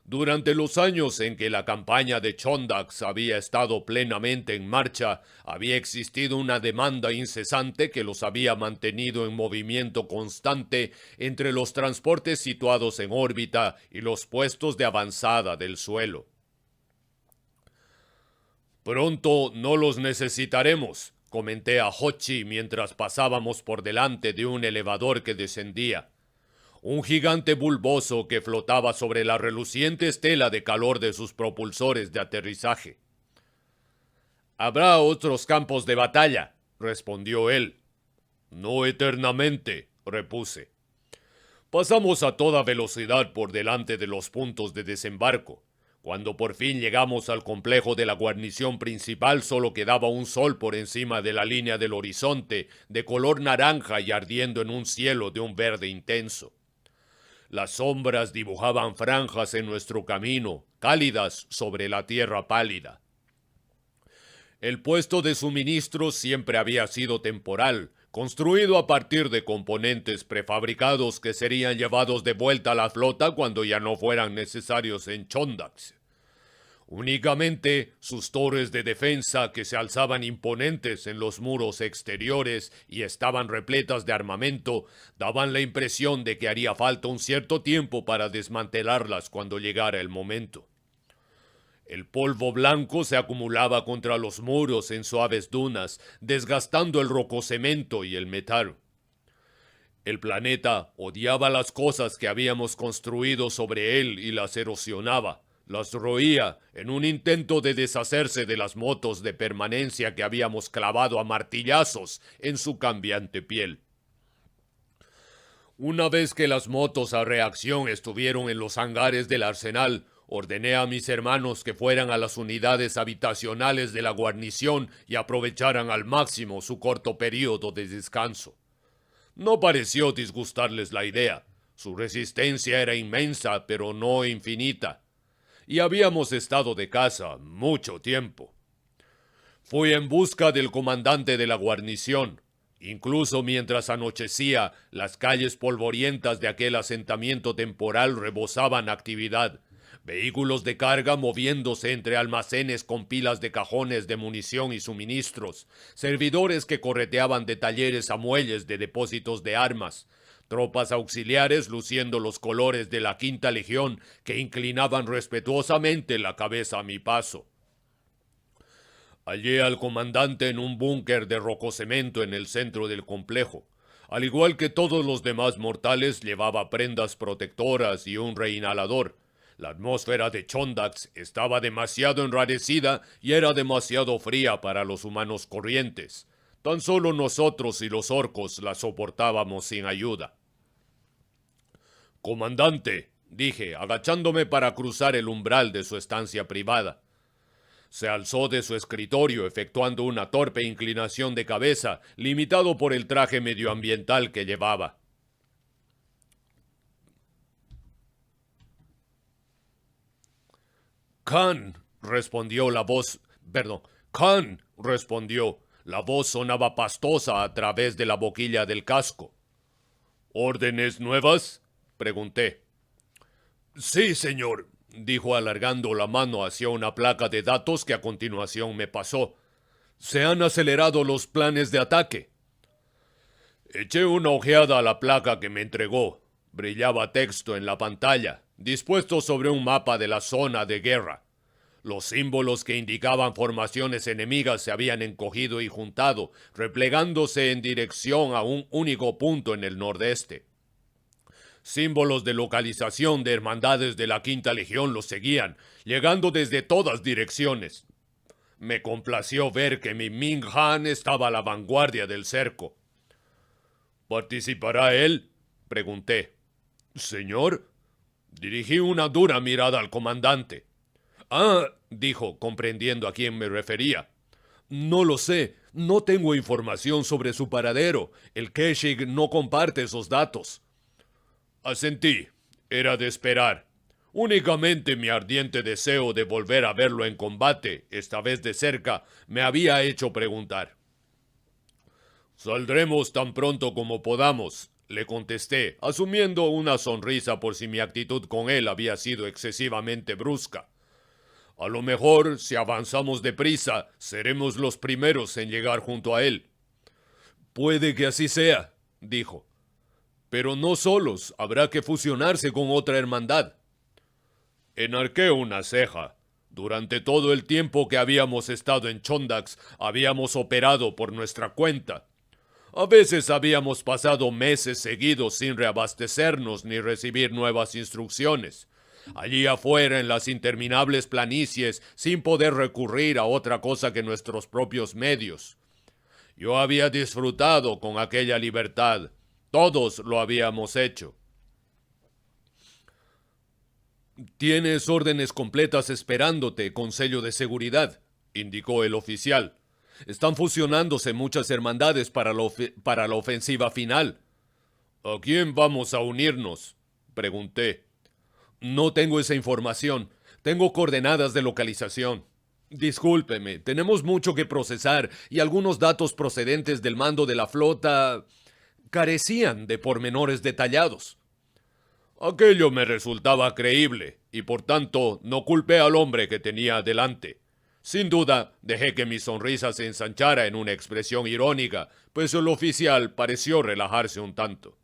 Durante los años en que la campaña de Chondax había estado plenamente en marcha, había existido una demanda incesante que los había mantenido en movimiento constante entre los transportes situados en órbita y los puestos de avanzada del suelo. «Pronto no los necesitaremos», comenté a Hochi mientras pasábamos por delante de un elevador que descendía. Un gigante bulboso que flotaba sobre la reluciente estela de calor de sus propulsores de aterrizaje. «Habrá otros campos de batalla», respondió él. «No eternamente», repuse. Pasamos a toda velocidad por delante de los puntos de desembarco. Cuando por fin llegamos al complejo de la guarnición principal, solo quedaba un sol por encima de la línea del horizonte, de color naranja y ardiendo en un cielo de un verde intenso. Las sombras dibujaban franjas en nuestro camino, cálidas sobre la tierra pálida. El puesto de suministro siempre había sido temporal, construido a partir de componentes prefabricados que serían llevados de vuelta a la flota cuando ya no fueran necesarios en Chondax. Únicamente sus torres de defensa, que se alzaban imponentes en los muros exteriores y estaban repletas de armamento, daban la impresión de que haría falta un cierto tiempo para desmantelarlas cuando llegara el momento. El polvo blanco se acumulaba contra los muros en suaves dunas, desgastando el rococemento y el metal. El planeta odiaba las cosas que habíamos construido sobre él y las erosionaba. Las roía en un intento de deshacerse de las motos de permanencia que habíamos clavado a martillazos en su cambiante piel. Una vez que las motos a reacción estuvieron en los hangares del arsenal, ordené a mis hermanos que fueran a las unidades habitacionales de la guarnición y aprovecharan al máximo su corto periodo de descanso. No pareció disgustarles la idea. Su resistencia era inmensa, pero no infinita. Y habíamos estado de casa mucho tiempo. Fui en busca del comandante de la guarnición. Incluso mientras anochecía, las calles polvorientas de aquel asentamiento temporal rebosaban actividad. Vehículos de carga moviéndose entre almacenes con pilas de cajones de munición y suministros, servidores que correteaban de talleres a muelles de depósitos de armas, tropas auxiliares luciendo los colores de la Quinta Legión que inclinaban respetuosamente la cabeza a mi paso. Hallé al comandante en un búnker de rococemento en el centro del complejo. Al igual que todos los demás mortales, llevaba prendas protectoras y un reinhalador. La atmósfera de Chondax estaba demasiado enrarecida y era demasiado fría para los humanos corrientes. Tan solo nosotros y los orcos la soportábamos sin ayuda. «Comandante», dije, agachándome para cruzar el umbral de su estancia privada. Se alzó de su escritorio efectuando una torpe inclinación de cabeza, limitado por el traje medioambiental que llevaba. «Khan», respondió la voz. «Khan», respondió. La voz sonaba pastosa a través de la boquilla del casco. «¿Órdenes nuevas?», pregunté. «Sí, señor», dijo alargando la mano hacia una placa de datos que a continuación me pasó. «Se han acelerado los planes de ataque». Eché una ojeada a la placa que me entregó. Brillaba texto en la pantalla, dispuesto sobre un mapa de la zona de guerra. Los símbolos que indicaban formaciones enemigas se habían encogido y juntado, replegándose en dirección a un único punto en el nordeste. Símbolos de localización de hermandades de la Quinta Legión los seguían, llegando desde todas direcciones. Me complació ver que mi Ming Han estaba a la vanguardia del cerco. «¿Participará él?», pregunté. «Señor». Dirigí una dura mirada al comandante. «Ah», dijo, comprendiendo a quién me refería. «No lo sé. No tengo información sobre su paradero. El Keshig no comparte esos datos». Asentí. Era de esperar. Únicamente mi ardiente deseo de volver a verlo en combate, esta vez de cerca, me había hecho preguntar. Saldremos tan pronto como podamos, le contesté, asumiendo una sonrisa por si mi actitud con él había sido excesivamente brusca. A lo mejor, si avanzamos deprisa, seremos los primeros en llegar junto a él. Puede que así sea, dijo. Pero no solos, habrá que fusionarse con otra hermandad. Enarqué una ceja. Durante todo el tiempo que habíamos estado en Chondax, habíamos operado por nuestra cuenta. A veces habíamos pasado meses seguidos sin reabastecernos ni recibir nuevas instrucciones. Allí afuera en las interminables planicies, sin poder recurrir a otra cosa que nuestros propios medios. Yo había disfrutado con aquella libertad. Todos lo habíamos hecho. Tienes órdenes completas esperándote con sello de seguridad, indicó el oficial. Están fusionándose muchas hermandades para la ofensiva final. ¿A quién vamos a unirnos?, pregunté. No tengo esa información. Tengo coordenadas de localización. Discúlpeme, tenemos mucho que procesar y algunos datos procedentes del mando de la flota carecían de pormenores detallados. Aquello me resultaba creíble y por tanto no culpé al hombre que tenía delante. Sin duda, dejé que mi sonrisa se ensanchara en una expresión irónica, pues el oficial pareció relajarse un tanto.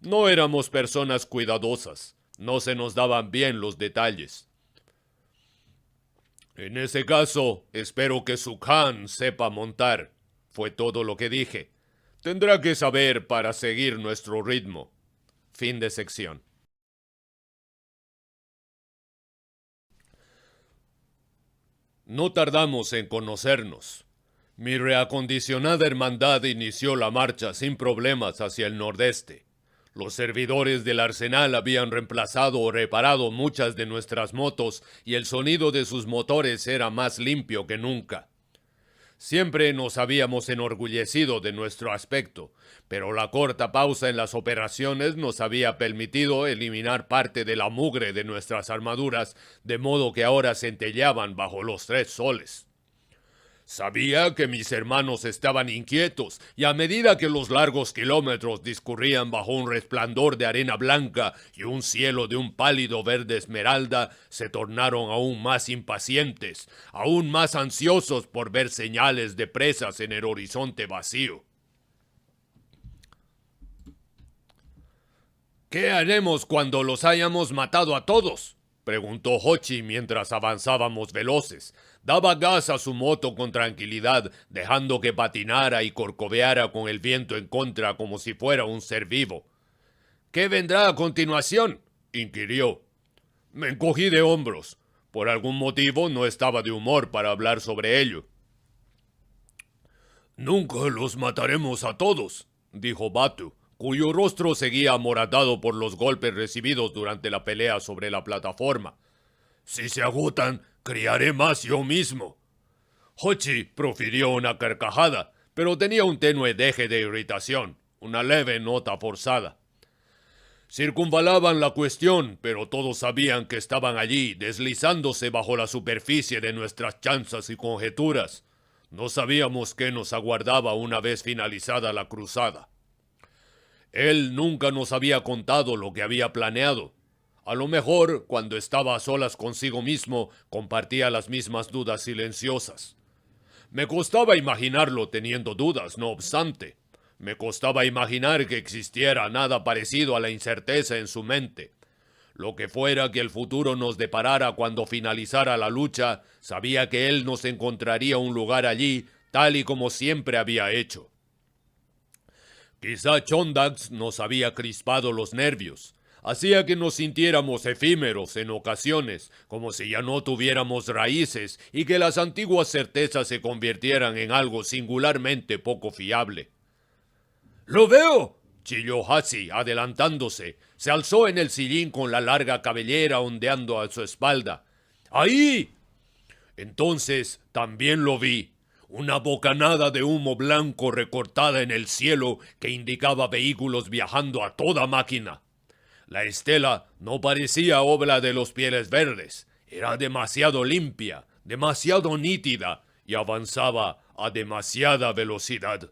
No éramos personas cuidadosas, no se nos daban bien los detalles. En ese caso, espero que su Khan sepa montar, fue todo lo que dije. Tendrá que saber para seguir nuestro ritmo. Fin de sección. No tardamos en conocernos. Mi reacondicionada hermandad inició la marcha sin problemas hacia el nordeste. Los servidores del arsenal habían reemplazado o reparado muchas de nuestras motos y el sonido de sus motores era más limpio que nunca. Siempre nos habíamos enorgullecido de nuestro aspecto, pero la corta pausa en las operaciones nos había permitido eliminar parte de la mugre de nuestras armaduras, de modo que ahora centelleaban bajo los 3 soles. Sabía que mis hermanos estaban inquietos, y a medida que los largos kilómetros discurrían bajo un resplandor de arena blanca y un cielo de un pálido verde esmeralda, se tornaron aún más impacientes, aún más ansiosos por ver señales de presas en el horizonte vacío. ¿Qué haremos cuando los hayamos matado a todos?, preguntó Hochi mientras avanzábamos veloces. Daba gas a su moto con tranquilidad, dejando que patinara y corcoveara con el viento en contra como si fuera un ser vivo. ¿Qué vendrá a continuación?, inquirió. Me encogí de hombros. Por algún motivo no estaba de humor para hablar sobre ello. Nunca los mataremos a todos, dijo Batu, cuyo rostro seguía amoratado por los golpes recibidos durante la pelea sobre la plataforma. Si se agotan, criaré más yo mismo. Hochi profirió una carcajada, pero tenía un tenue deje de irritación, una leve nota forzada. Circunvalaban la cuestión, pero todos sabían que estaban allí, deslizándose bajo la superficie de nuestras chanzas y conjeturas. No sabíamos qué nos aguardaba una vez finalizada la cruzada. Él nunca nos había contado lo que había planeado. A lo mejor, cuando estaba a solas consigo mismo, compartía las mismas dudas silenciosas. Me costaba imaginarlo teniendo dudas, no obstante. Me costaba imaginar que existiera nada parecido a la incerteza en su mente. Lo que fuera que el futuro nos deparara cuando finalizara la lucha, sabía que él nos encontraría un lugar allí, tal y como siempre había hecho. Quizá Chondax nos había crispado los nervios. Hacía que nos sintiéramos efímeros en ocasiones, como si ya no tuviéramos raíces y que las antiguas certezas se convirtieran en algo singularmente poco fiable. ¡Lo veo!, chilló Hachi, adelantándose. Se alzó en el sillín con la larga cabellera ondeando a su espalda. ¡Ahí! Entonces también lo vi. Una bocanada de humo blanco recortada en el cielo que indicaba vehículos viajando a toda máquina. La estela no parecía obra de los Pieles Verdes. Era demasiado limpia, demasiado nítida y avanzaba a demasiada velocidad.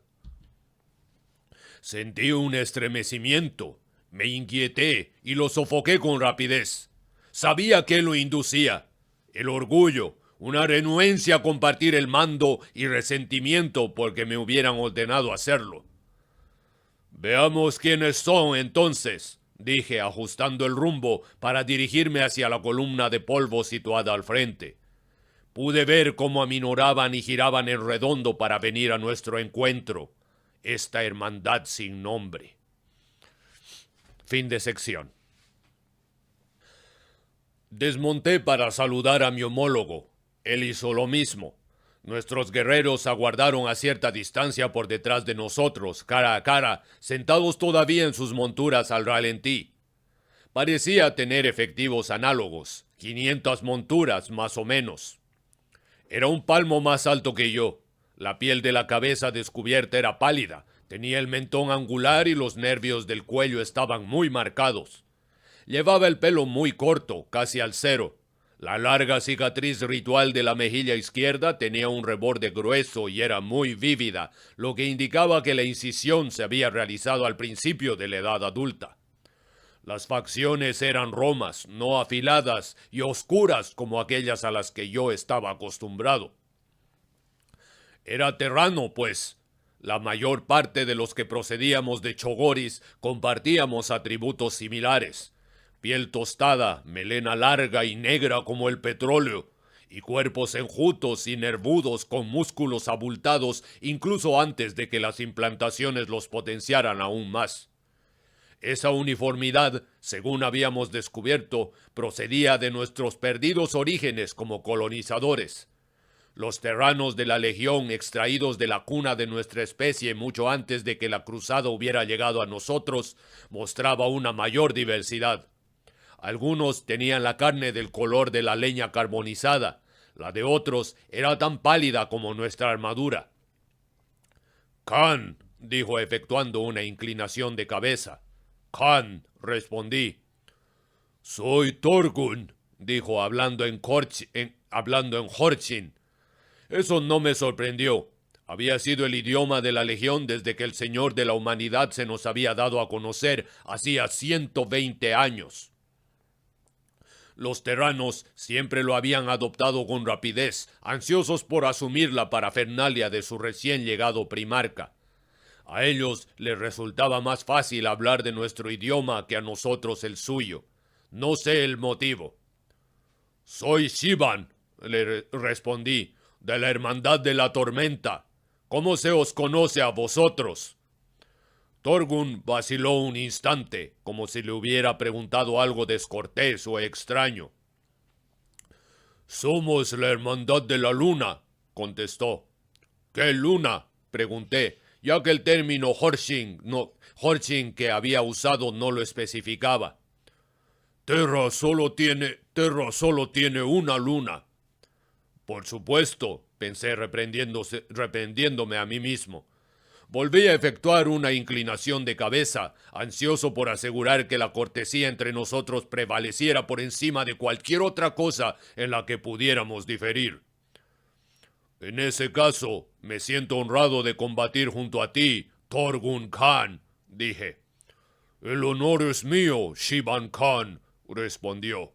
Sentí un estremecimiento, me inquieté y lo sofoqué con rapidez. Sabía que lo inducía: el orgullo, una renuencia a compartir el mando y resentimiento porque me hubieran ordenado hacerlo. Veamos quiénes son entonces, dije, ajustando el rumbo para dirigirme hacia la columna de polvo situada al frente. Pude ver cómo aminoraban y giraban en redondo para venir a nuestro encuentro, esta hermandad sin nombre. Fin de sección. Desmonté para saludar a mi homólogo. Él hizo lo mismo. Nuestros guerreros aguardaron a cierta distancia por detrás de nosotros, cara a cara, sentados todavía en sus monturas al ralentí. Parecía tener efectivos análogos, 500 monturas más o menos. Era un palmo más alto que yo. La piel de la cabeza descubierta era pálida, tenía el mentón angular y los nervios del cuello estaban muy marcados. Llevaba el pelo muy corto, casi al cero. La larga cicatriz ritual de la mejilla izquierda tenía un reborde grueso y era muy vívida, lo que indicaba que la incisión se había realizado al principio de la edad adulta. Las facciones eran romas, no afiladas y oscuras como aquellas a las que yo estaba acostumbrado. Era terrano, pues. La mayor parte de los que procedíamos de Chogoris compartíamos atributos similares: piel tostada, melena larga y negra como el petróleo, y cuerpos enjutos y nervudos con músculos abultados incluso antes de que las implantaciones los potenciaran aún más. Esa uniformidad, según habíamos descubierto, procedía de nuestros perdidos orígenes como colonizadores. Los terranos de la Legión, extraídos de la cuna de nuestra especie mucho antes de que la cruzada hubiera llegado a nosotros, mostraba una mayor diversidad. Algunos tenían la carne del color de la leña carbonizada, la de otros era tan pálida como nuestra armadura. «Khan», dijo efectuando una inclinación de cabeza. «Khan», respondí. «Soy Torgun», dijo hablando en Horchin. Eso no me sorprendió. Había sido el idioma de la Legión desde que el Señor de la Humanidad se nos había dado a conocer hacía 120 años. Los terranos siempre lo habían adoptado con rapidez, ansiosos por asumir la parafernalia de su recién llegado primarca. A ellos les resultaba más fácil hablar de nuestro idioma que a nosotros el suyo. No sé el motivo. «Soy Shivan», le respondí, «de la Hermandad de la Tormenta. ¿Cómo se os conoce a vosotros?» Torgun vaciló un instante, como si le hubiera preguntado algo descortés o extraño. «Somos la Hermandad de la Luna», contestó. «¿Qué luna?», pregunté, ya que el término Horchin que había usado no lo especificaba. Terra solo tiene una luna». «Por supuesto», pensé reprendiéndome a mí mismo. Volví a efectuar una inclinación de cabeza, ansioso por asegurar que la cortesía entre nosotros prevaleciera por encima de cualquier otra cosa en la que pudiéramos diferir. «En ese caso, me siento honrado de combatir junto a ti, Torgun Khan», dije. «El honor es mío, Shivan Khan», respondió.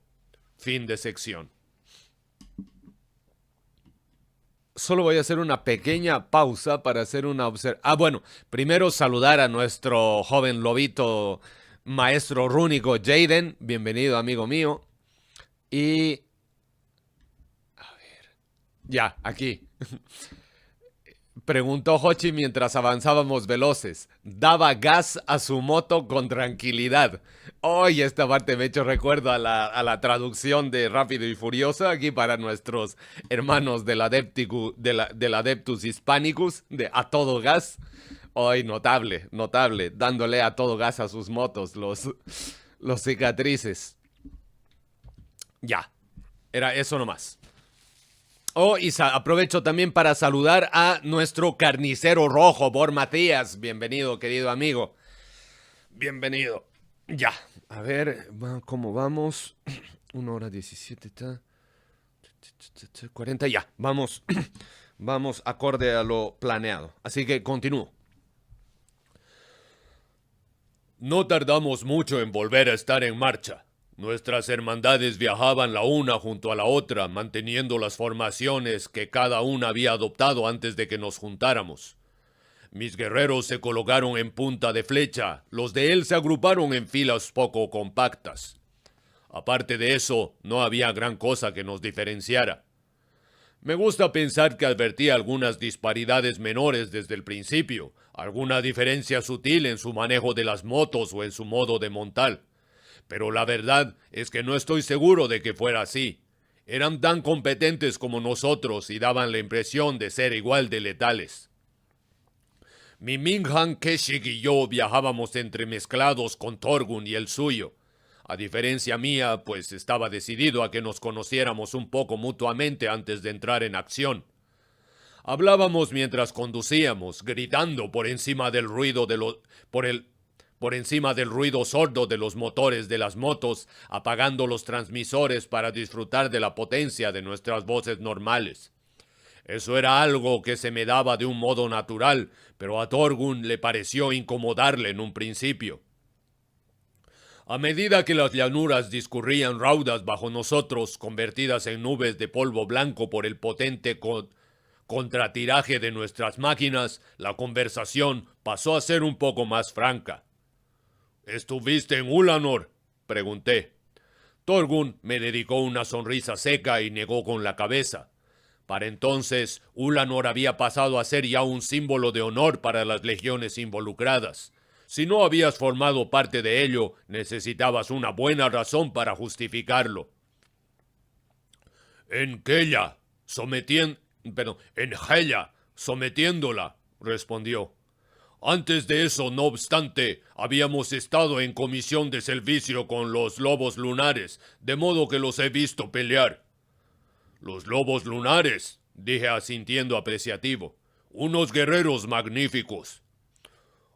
Fin de sección. Solo voy a hacer una pequeña pausa para hacer una observación. Bueno, primero saludar a nuestro joven lobito maestro rúnico Jaden. Bienvenido, amigo mío. Y... a ver... ya, aquí. Preguntó Hochi mientras avanzábamos veloces. ¿Daba gas a su moto con tranquilidad? Hoy esta parte me ha hecho recuerdo a la traducción de Rápido y Furioso, aquí para nuestros hermanos del Adeptus Hispanicus, de A Todo Gas. Hoy notable, dándole a todo gas a sus motos, los cicatrices. Ya, era eso nomás. Y aprovecho también para saludar a nuestro carnicero rojo, Bor Matías. Bienvenido, querido amigo. Bienvenido. Ya. A ver, ¿cómo vamos? 1:17. 40, ya. Vamos. Vamos acorde a lo planeado. Así que continúo. No tardamos mucho en volver a estar en marcha. Nuestras hermandades viajaban la una junto a la otra, manteniendo las formaciones que cada una había adoptado antes de que nos juntáramos. Mis guerreros se colocaron en punta de flecha, los de él se agruparon en filas poco compactas. Aparte de eso, no había gran cosa que nos diferenciara. Me gusta pensar que advertí algunas disparidades menores desde el principio, alguna diferencia sutil en su manejo de las motos o en su modo de montar. Pero la verdad es que no estoy seguro de que fuera así. Eran tan competentes como nosotros y daban la impresión de ser igual de letales. Mi Minghan, Keshik y yo viajábamos entremezclados con Torgun y el suyo. A diferencia mía, pues estaba decidido a que nos conociéramos un poco mutuamente antes de entrar en acción. Hablábamos mientras conducíamos, gritando por encima del ruido por encima del ruido sordo de los motores de las motos, apagando los transmisores para disfrutar de la potencia de nuestras voces normales. Eso era algo que se me daba de un modo natural, pero a Torgun le pareció incomodarle en un principio. A medida que las llanuras discurrían raudas bajo nosotros, convertidas en nubes de polvo blanco por el potente contratiraje de nuestras máquinas, la conversación pasó a ser un poco más franca. ¿Estuviste en Ulanor?, pregunté. Torgun me dedicó una sonrisa seca y negó con la cabeza. Para entonces, Ulanor había pasado a ser ya un símbolo de honor para las legiones involucradas. Si no habías formado parte de ello, necesitabas una buena razón para justificarlo. En Hella, sometiéndola, respondió. Antes de eso, no obstante, habíamos estado en comisión de servicio con los lobos lunares, de modo que los he visto pelear. Los lobos lunares, dije asintiendo apreciativo. Unos guerreros magníficos.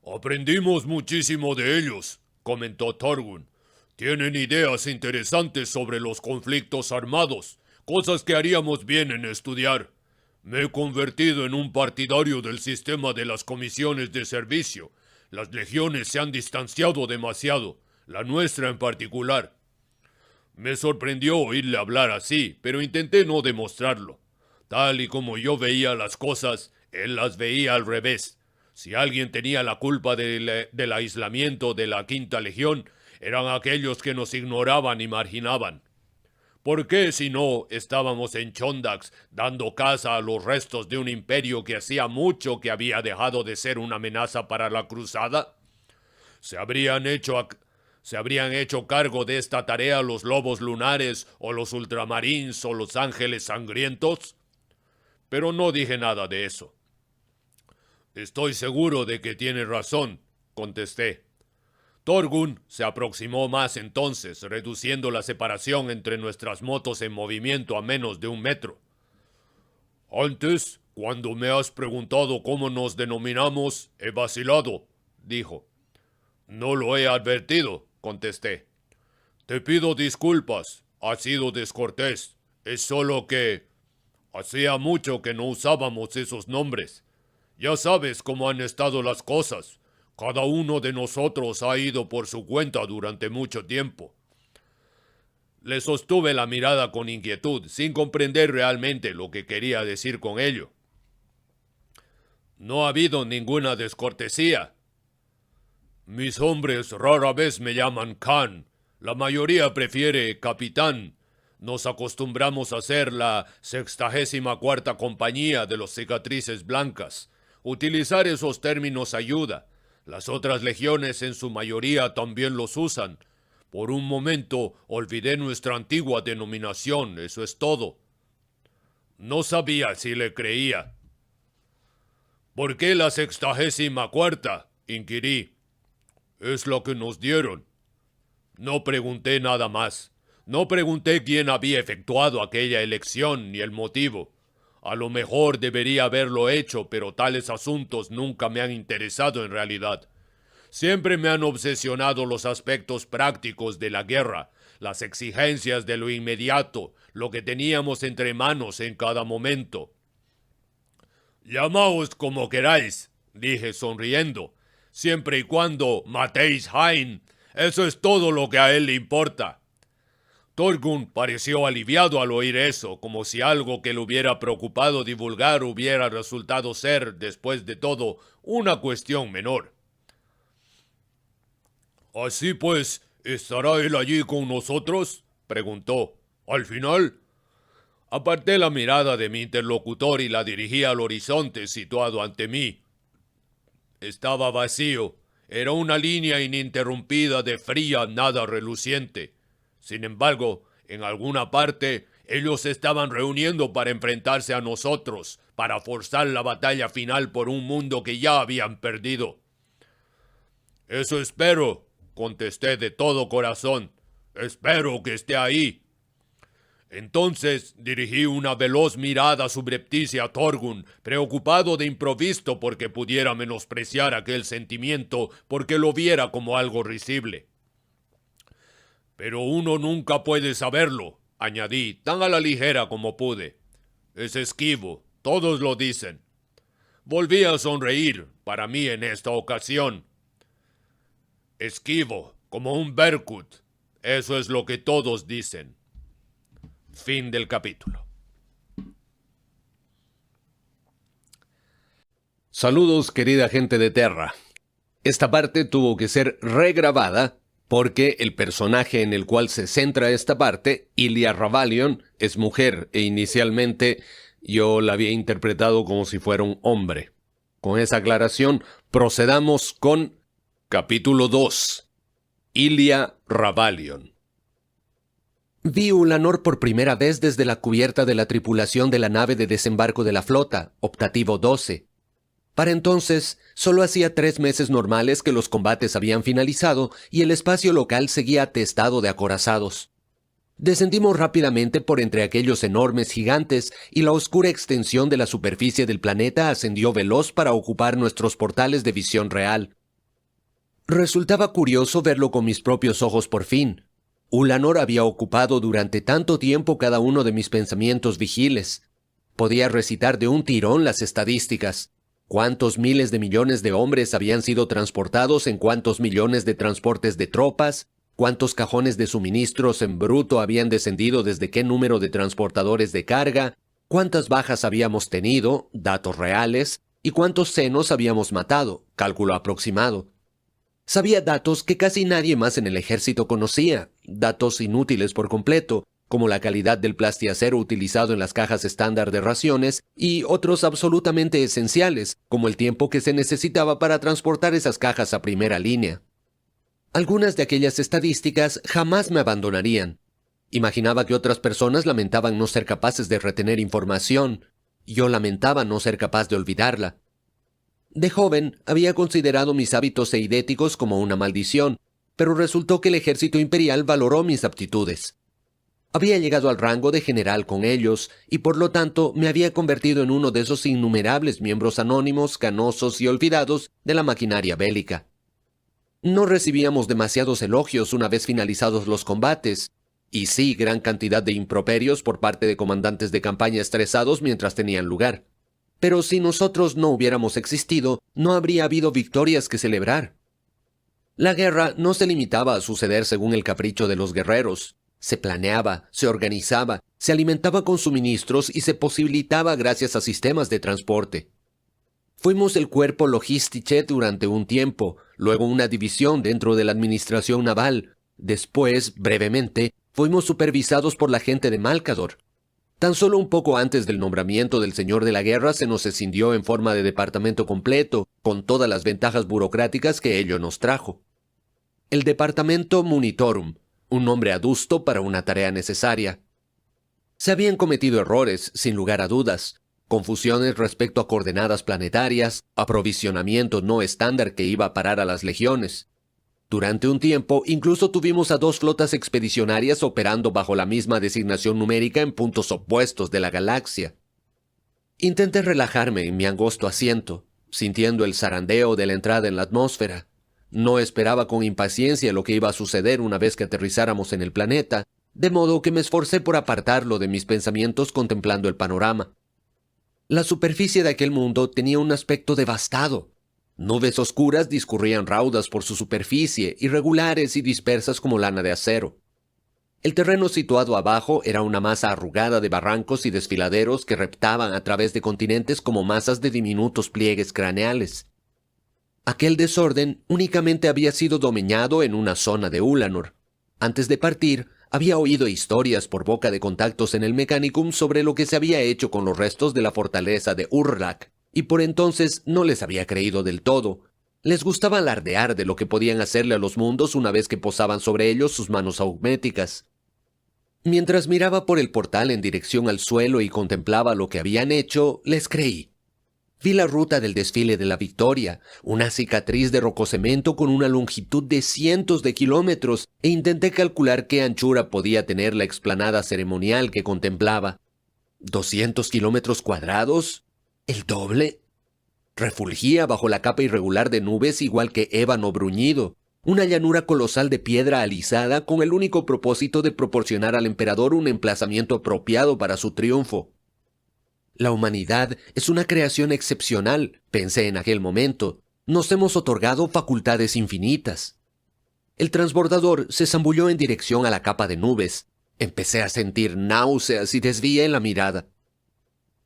Aprendimos muchísimo de ellos, comentó Torgun. Tienen ideas interesantes sobre los conflictos armados, cosas que haríamos bien en estudiar. Me he convertido en un partidario del sistema de las comisiones de servicio. Las legiones se han distanciado demasiado, la nuestra en particular. Me sorprendió oírle hablar así, pero intenté no demostrarlo. Tal y como yo veía las cosas, él las veía al revés. Si alguien tenía la culpa del aislamiento de la Quinta Legión, eran aquellos que nos ignoraban y marginaban. ¿Por qué, si no, estábamos en Chondax dando caza a los restos de un imperio que hacía mucho que había dejado de ser una amenaza para la cruzada? ¿Se habrían hecho cargo de esta tarea los lobos lunares o los ultramarines o los ángeles sangrientos? Pero no dije nada de eso. Estoy seguro de que tiene razón, contesté. Torgun se aproximó más entonces, reduciendo la separación entre nuestras motos en movimiento a menos de 1 metro. Antes, cuando me has preguntado cómo nos denominamos, he vacilado, dijo. No lo he advertido, contesté. Te pido disculpas, ha sido descortés. Es solo que hacía mucho que no usábamos esos nombres. Ya sabes cómo han estado las cosas. Cada uno de nosotros ha ido por su cuenta durante mucho tiempo. Le sostuve la mirada con inquietud, sin comprender realmente lo que quería decir con ello. No ha habido ninguna descortesía. Mis hombres rara vez me llaman Khan. La mayoría prefiere capitán. Nos acostumbramos a ser la 64ª compañía de los cicatrices blancas. Utilizar esos términos ayuda. Las otras legiones en su mayoría también los usan. Por un momento olvidé nuestra antigua denominación, eso es todo. No sabía si le creía. ¿Por qué la 64ª?, inquirí. Es lo que nos dieron. No pregunté nada más. No pregunté quién había efectuado aquella elección ni el motivo. A lo mejor debería haberlo hecho, pero tales asuntos nunca me han interesado en realidad. Siempre me han obsesionado los aspectos prácticos de la guerra, las exigencias de lo inmediato, lo que teníamos entre manos en cada momento. Llamaos como queráis, dije sonriendo, siempre y cuando matéis Hain. Eso es todo lo que a él le importa. Torgun pareció aliviado al oír eso, como si algo que le hubiera preocupado divulgar hubiera resultado ser, después de todo, una cuestión menor. «Así pues, ¿estará él allí con nosotros?», preguntó. «Al final». Aparté la mirada de mi interlocutor y la dirigí al horizonte situado ante mí. Estaba vacío. Era una línea ininterrumpida de fría nada reluciente. Sin embargo, en alguna parte, ellos se estaban reuniendo para enfrentarse a nosotros, para forzar la batalla final por un mundo que ya habían perdido. «Eso espero», contesté de todo corazón. «Espero que esté ahí». Entonces dirigí una veloz mirada subrepticia a Torgun, preocupado de improviso porque pudiera menospreciar aquel sentimiento porque lo viera como algo risible. «Pero uno nunca puede saberlo», añadí, tan a la ligera como pude. «Es esquivo, todos lo dicen». Volví a sonreír, para mí en esta ocasión. «Esquivo, como un berkut. Eso es lo que todos dicen». Fin del capítulo. Saludos, querida gente de Terra. Esta parte tuvo que ser regrabada porque el personaje en el cual se centra esta parte, Ilia Ravalion, es mujer e inicialmente yo la había interpretado como si fuera un hombre. Con esa aclaración, procedamos con capítulo 2. Ilia Ravalion. Vi Ulanor por primera vez desde la cubierta de la tripulación de la nave de desembarco de la flota, Optativo 12. Para entonces, solo hacía 3 meses normales que los combates habían finalizado y el espacio local seguía atestado de acorazados. Descendimos rápidamente por entre aquellos enormes gigantes y la oscura extensión de la superficie del planeta ascendió veloz para ocupar nuestros portales de visión real. Resultaba curioso verlo con mis propios ojos por fin. Ulanor había ocupado durante tanto tiempo cada uno de mis pensamientos vigiles. Podía recitar de un tirón las estadísticas. Cuántos miles de millones de hombres habían sido transportados en cuántos millones de transportes de tropas, cuántos cajones de suministros en bruto habían descendido desde qué número de transportadores de carga, cuántas bajas habíamos tenido, datos reales, y cuántos senos habíamos matado, cálculo aproximado. Sabía datos que casi nadie más en el ejército conocía, datos inútiles por completo, como la calidad del plastiacero utilizado en las cajas estándar de raciones, y otros absolutamente esenciales, como el tiempo que se necesitaba para transportar esas cajas a primera línea. Algunas de aquellas estadísticas jamás me abandonarían. Imaginaba que otras personas lamentaban no ser capaces de retener información. Yo lamentaba no ser capaz de olvidarla. De joven, había considerado mis hábitos eidéticos como una maldición, pero resultó que el ejército imperial valoró mis aptitudes. Había llegado al rango de general con ellos, y por lo tanto me había convertido en uno de esos innumerables miembros anónimos, canosos y olvidados de la maquinaria bélica. No recibíamos demasiados elogios una vez finalizados los combates, y sí gran cantidad de improperios por parte de comandantes de campaña estresados mientras tenían lugar. Pero si nosotros no hubiéramos existido, no habría habido victorias que celebrar. La guerra no se limitaba a suceder según el capricho de los guerreros. Se planeaba, se organizaba, se alimentaba con suministros y se posibilitaba gracias a sistemas de transporte. Fuimos el cuerpo Logistiche durante un tiempo, luego una división dentro de la administración naval. Después, brevemente, fuimos supervisados por la gente de Malcador. Tan solo un poco antes del nombramiento del Señor de la Guerra se nos escindió en forma de departamento completo, con todas las ventajas burocráticas que ello nos trajo. El Departamento Munitorum, un nombre adusto para una tarea necesaria. Se habían cometido errores, sin lugar a dudas, confusiones respecto a coordenadas planetarias, aprovisionamiento no estándar que iba a parar a las legiones. Durante un tiempo, incluso tuvimos a 2 flotas expedicionarias operando bajo la misma designación numérica en puntos opuestos de la galaxia. Intenté relajarme en mi angosto asiento, sintiendo el zarandeo de la entrada en la atmósfera. No esperaba con impaciencia lo que iba a suceder una vez que aterrizáramos en el planeta, de modo que me esforcé por apartarlo de mis pensamientos contemplando el panorama. La superficie de aquel mundo tenía un aspecto devastado. Nubes oscuras discurrían raudas por su superficie, irregulares y dispersas como lana de acero. El terreno situado abajo era una masa arrugada de barrancos y desfiladeros que reptaban a través de continentes como masas de diminutos pliegues craneales. Aquel desorden únicamente había sido domeñado en una zona de Ulanor. Antes de partir, había oído historias por boca de contactos en el Mechanicum sobre lo que se había hecho con los restos de la fortaleza de Urlak, y por entonces no les había creído del todo. Les gustaba alardear de lo que podían hacerle a los mundos una vez que posaban sobre ellos sus manos augméticas. Mientras miraba por el portal en dirección al suelo y contemplaba lo que habían hecho, les creí. Vi la ruta del desfile de la Victoria, una cicatriz de rococemento con una longitud de cientos de kilómetros, e intenté calcular qué anchura podía tener la explanada ceremonial que contemplaba. ¿200 kilómetros cuadrados? ¿El doble? Refulgía bajo la capa irregular de nubes igual que ébano bruñido, una llanura colosal de piedra alisada con el único propósito de proporcionar al emperador un emplazamiento apropiado para su triunfo. La humanidad es una creación excepcional, pensé en aquel momento. Nos hemos otorgado facultades infinitas. El transbordador se zambulló en dirección a la capa de nubes. Empecé a sentir náuseas y desvié la mirada.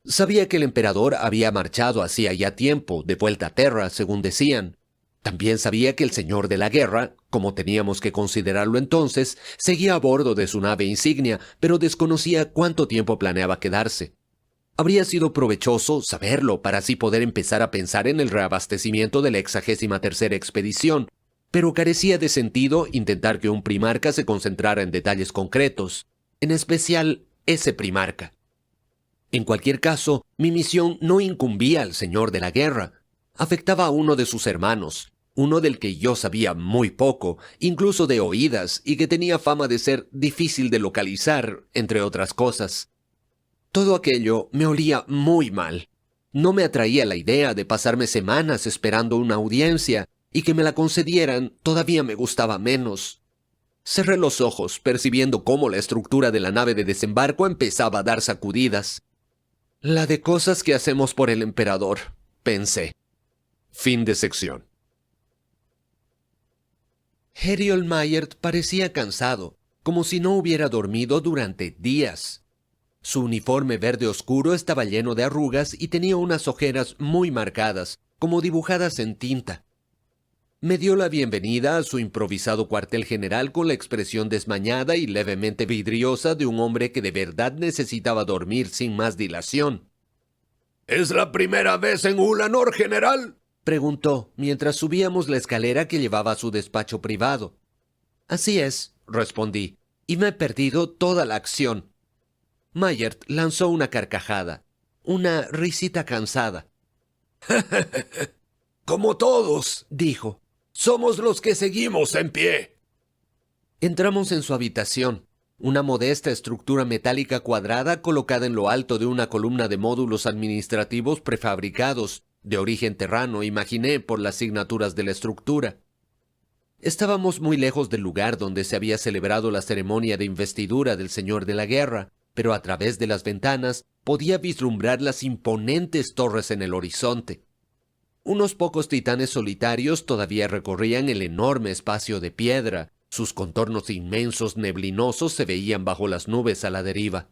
Sabía que el emperador había marchado hacía ya tiempo, de vuelta a Terra, según decían. También sabía que el señor de la guerra, como teníamos que considerarlo entonces, seguía a bordo de su nave insignia, pero desconocía cuánto tiempo planeaba quedarse. Habría sido provechoso saberlo para así poder empezar a pensar en el reabastecimiento de la 63ª expedición, pero carecía de sentido intentar que un primarca se concentrara en detalles concretos, en especial ese primarca. En cualquier caso, mi misión no incumbía al señor de la guerra. Afectaba a uno de sus hermanos, uno del que yo sabía muy poco, incluso de oídas, y que tenía fama de ser difícil de localizar, entre otras cosas. Todo aquello me olía muy mal. No me atraía la idea de pasarme semanas esperando una audiencia, y que me la concedieran todavía me gustaba menos. Cerré los ojos, percibiendo cómo la estructura de la nave de desembarco empezaba a dar sacudidas. La de cosas que hacemos por el emperador, pensé. Fin de sección. Heriol Mayert parecía cansado, como si no hubiera dormido durante días. Su uniforme verde oscuro estaba lleno de arrugas y tenía unas ojeras muy marcadas, como dibujadas en tinta. Me dio la bienvenida a su improvisado cuartel general con la expresión desmañada y levemente vidriosa de un hombre que de verdad necesitaba dormir sin más dilación. ¿Es la primera vez en Ulanor, general?, preguntó mientras subíamos la escalera que llevaba a su despacho privado. Así es, respondí, y me he perdido toda la acción. Mayert lanzó una carcajada, una risita cansada. Como todos, dijo. Somos los que seguimos en pie. Entramos en su habitación, una modesta estructura metálica cuadrada colocada en lo alto de una columna de módulos administrativos prefabricados, de origen terrano, imaginé por las signaturas de la estructura. Estábamos muy lejos del lugar donde se había celebrado la ceremonia de investidura del señor de la guerra, pero a través de las ventanas podía vislumbrar las imponentes torres en el horizonte. Unos pocos titanes solitarios todavía recorrían el enorme espacio de piedra. Sus contornos inmensos neblinosos se veían bajo las nubes a la deriva.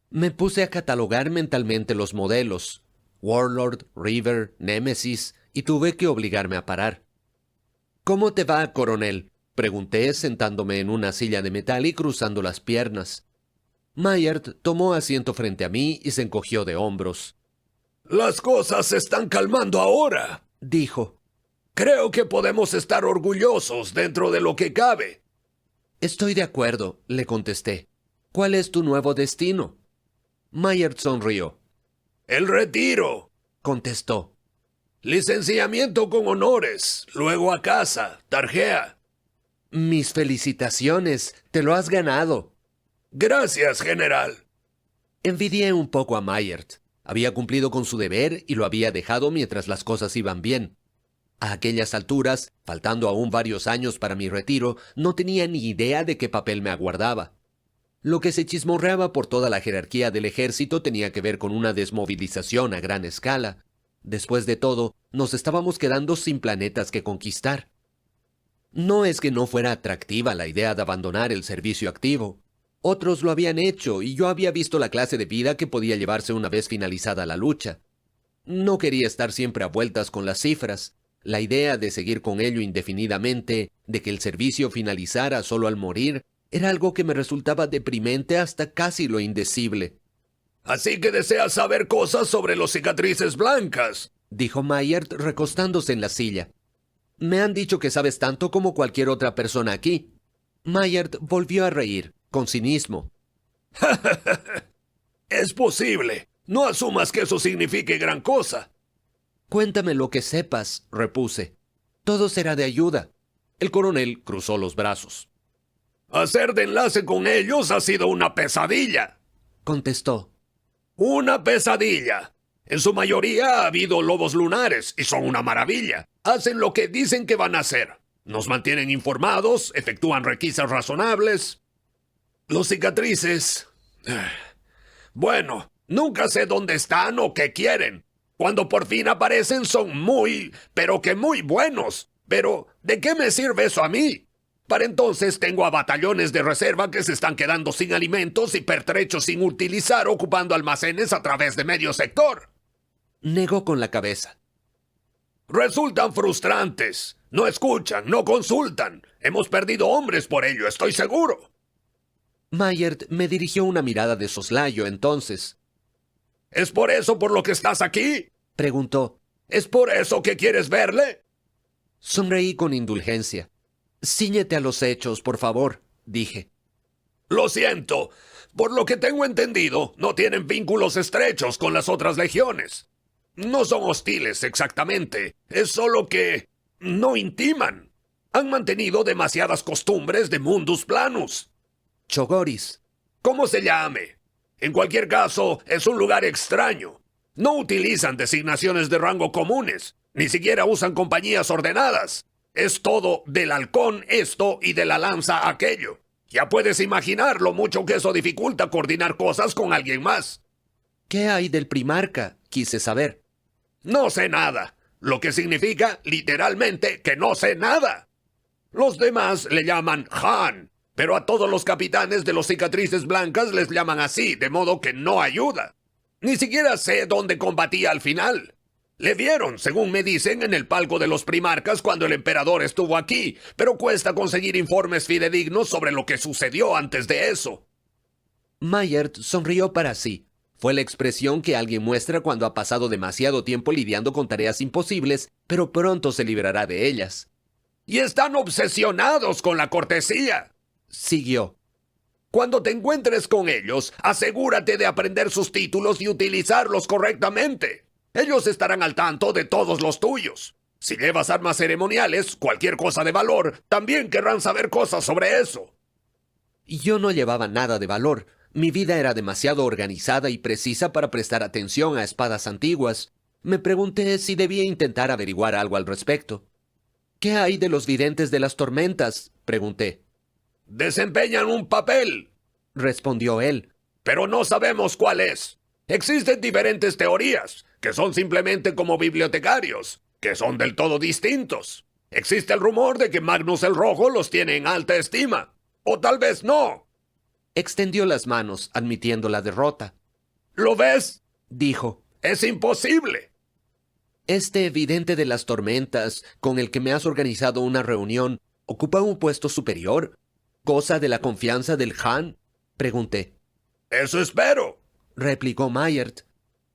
Me puse a catalogar mentalmente los modelos, Warlord, River, Nemesis, y tuve que obligarme a parar. «¿Cómo te va, coronel?», pregunté sentándome en una silla de metal y cruzando las piernas. Mayert tomó asiento frente a mí y se encogió de hombros. «Las cosas se están calmando ahora», dijo. «Creo que podemos estar orgullosos dentro de lo que cabe». «Estoy de acuerdo», le contesté. «¿Cuál es tu nuevo destino?» Mayert sonrió. «El retiro», contestó. «Licenciamiento con honores, luego a casa, Tarjea». «Mis felicitaciones, te lo has ganado». «Gracias, general». Envidié un poco a Mayert. Había cumplido con su deber y lo había dejado mientras las cosas iban bien. A aquellas alturas, faltando aún varios años para mi retiro, no tenía ni idea de qué papel me aguardaba. Lo que se chismorreaba por toda la jerarquía del ejército tenía que ver con una desmovilización a gran escala. Después de todo, nos estábamos quedando sin planetas que conquistar. No es que no fuera atractiva la idea de abandonar el servicio activo. Otros lo habían hecho y yo había visto la clase de vida que podía llevarse una vez finalizada la lucha. No quería estar siempre a vueltas con las cifras. La idea de seguir con ello indefinidamente, de que el servicio finalizara solo al morir, era algo que me resultaba deprimente hasta casi lo indecible. Así que deseas saber cosas sobre los cicatrices blancas, dijo Mayert recostándose en la silla. Me han dicho que sabes tanto como cualquier otra persona aquí. Mayert volvió a reír, con cinismo. Es posible. No asumas que eso signifique gran cosa. Cuéntame lo que sepas, repuse. Todo será de ayuda. El coronel cruzó los brazos. Hacer de enlace con ellos ha sido una pesadilla, contestó. Una pesadilla. En su mayoría ha habido lobos lunares y son una maravilla. Hacen lo que dicen que van a hacer. Nos mantienen informados, efectúan requisas razonables. Los cicatrices... Bueno, nunca sé dónde están o qué quieren. Cuando por fin aparecen son muy, pero que muy buenos. Pero, ¿de qué me sirve eso a mí? Para entonces tengo a batallones de reserva que se están quedando sin alimentos y pertrechos sin utilizar ocupando almacenes a través de medio sector. Negó con la cabeza. Resultan frustrantes. No escuchan, no consultan. Hemos perdido hombres por ello, estoy seguro. Mayert me dirigió una mirada de soslayo entonces. ¿Es por eso por lo que estás aquí? Preguntó. ¿Es por eso que quieres verle? Sonreí con indulgencia. Cíñete a los hechos, por favor, dije. Lo siento. Por lo que tengo entendido, no tienen vínculos estrechos con las otras legiones. No son hostiles exactamente. Es solo que no intiman. Han mantenido demasiadas costumbres de mundus planus. Chogoris. ¿Cómo se llame? En cualquier caso, es un lugar extraño. No utilizan designaciones de rango comunes. Ni siquiera usan compañías ordenadas. Es todo del halcón esto y de la lanza aquello. Ya puedes imaginar lo mucho que eso dificulta coordinar cosas con alguien más. ¿Qué hay del primarca? Quise saber. No sé nada. Lo que significa, literalmente, que no sé nada. Los demás le llaman Han, pero a todos los capitanes de los cicatrices blancas les llaman así, de modo que no ayuda. Ni siquiera sé dónde combatía al final. Le vieron, según me dicen, en el palco de los primarcas cuando el emperador estuvo aquí, pero cuesta conseguir informes fidedignos sobre lo que sucedió antes de eso. Mayert sonrió para sí. Fue la expresión que alguien muestra cuando ha pasado demasiado tiempo lidiando con tareas imposibles, pero pronto se librará de ellas. Y están obsesionados con la cortesía. Siguió. Cuando te encuentres con ellos, asegúrate de aprender sus títulos y utilizarlos correctamente. Ellos estarán al tanto de todos los tuyos. Si llevas armas ceremoniales, cualquier cosa de valor, también querrán saber cosas sobre eso. Yo no llevaba nada de valor. Mi vida era demasiado organizada y precisa para prestar atención a espadas antiguas. Me pregunté si debía intentar averiguar algo al respecto. ¿Qué hay de los videntes de las tormentas?, pregunté. Desempeñan un papel, respondió él. Pero no sabemos cuál es. Existen diferentes teorías, que son simplemente como bibliotecarios, que son del todo distintos. Existe el rumor de que Magnus el Rojo los tiene en alta estima. O tal vez no. Extendió las manos, admitiendo la derrota. ¿Lo ves?, dijo. Es imposible. Este vidente de las tormentas, con el que me has organizado una reunión, ¿ocupa un puesto superior? ¿Cosa de la confianza del Han?, pregunté. Eso espero, replicó Mayert.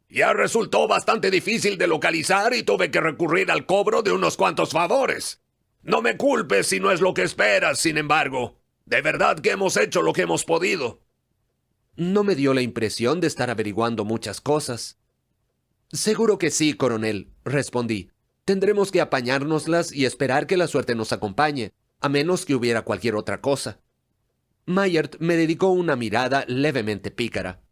Ya resultó bastante difícil de localizar y tuve que recurrir al cobro de unos cuantos favores. No me culpes si no es lo que esperas, sin embargo. De verdad que hemos hecho lo que hemos podido. No me dio la impresión de estar averiguando muchas cosas. Seguro que sí, coronel, respondí. Tendremos que apañárnoslas y esperar que la suerte nos acompañe, a menos que hubiera cualquier otra cosa. Mayert me dedicó una mirada levemente pícara.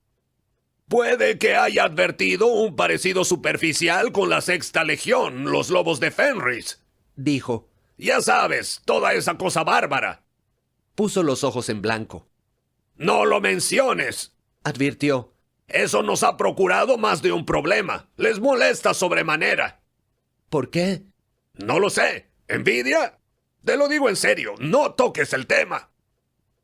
Puede que haya advertido un parecido superficial con la Sexta Legión, los Lobos de Fenris, dijo. Ya sabes, toda esa cosa bárbara. Puso los ojos en blanco. No lo menciones, advirtió. Eso nos ha procurado más de un problema. Les molesta sobremanera. ¿Por qué? No lo sé. ¿Envidia? Te lo digo en serio, no toques el tema.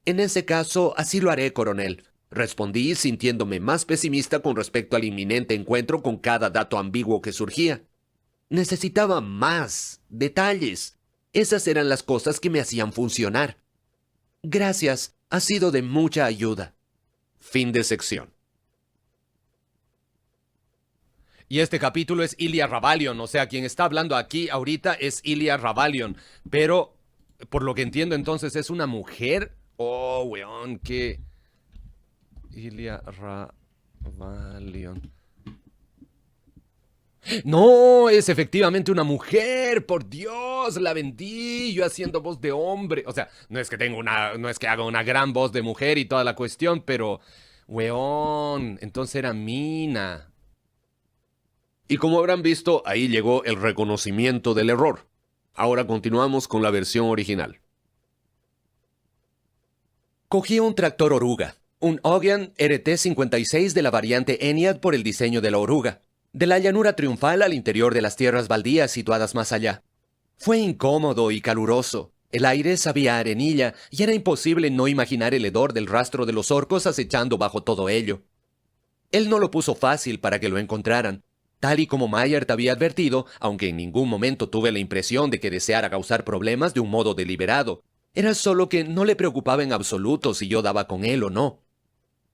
En ese caso, así lo haré, coronel. Respondí sintiéndome más pesimista con respecto al inminente encuentro con cada dato ambiguo que surgía. Necesitaba más detalles. Esas eran las cosas que me hacían funcionar. Gracias, ha sido de mucha ayuda. Fin de sección. Y este capítulo es Ilya Ravalion, o sea, quien está hablando aquí ahorita es Ilya Ravalion. Pero, por lo que entiendo entonces, ¿es una mujer? Oh, weón, que... Ilya Ravalion. No, es efectivamente una mujer, por Dios, la vendí, yo haciendo voz de hombre. O sea, no es que haga una gran voz de mujer y toda la cuestión, pero, weón, entonces era Mina. Y como habrán visto, ahí llegó el reconocimiento del error. Ahora continuamos con la versión original. Cogí un tractor oruga, un Ogian RT-56 de la variante Enyaq por el diseño de la oruga, de la llanura triunfal al interior de las tierras baldías situadas más allá. Fue incómodo y caluroso. El aire sabía a arenilla y era imposible no imaginar el hedor del rastro de los orcos acechando bajo todo ello. Él no lo puso fácil para que lo encontraran. Tal y como Mayer había advertido, aunque en ningún momento tuve la impresión de que deseara causar problemas de un modo deliberado, era solo que no le preocupaba en absoluto si yo daba con él o no.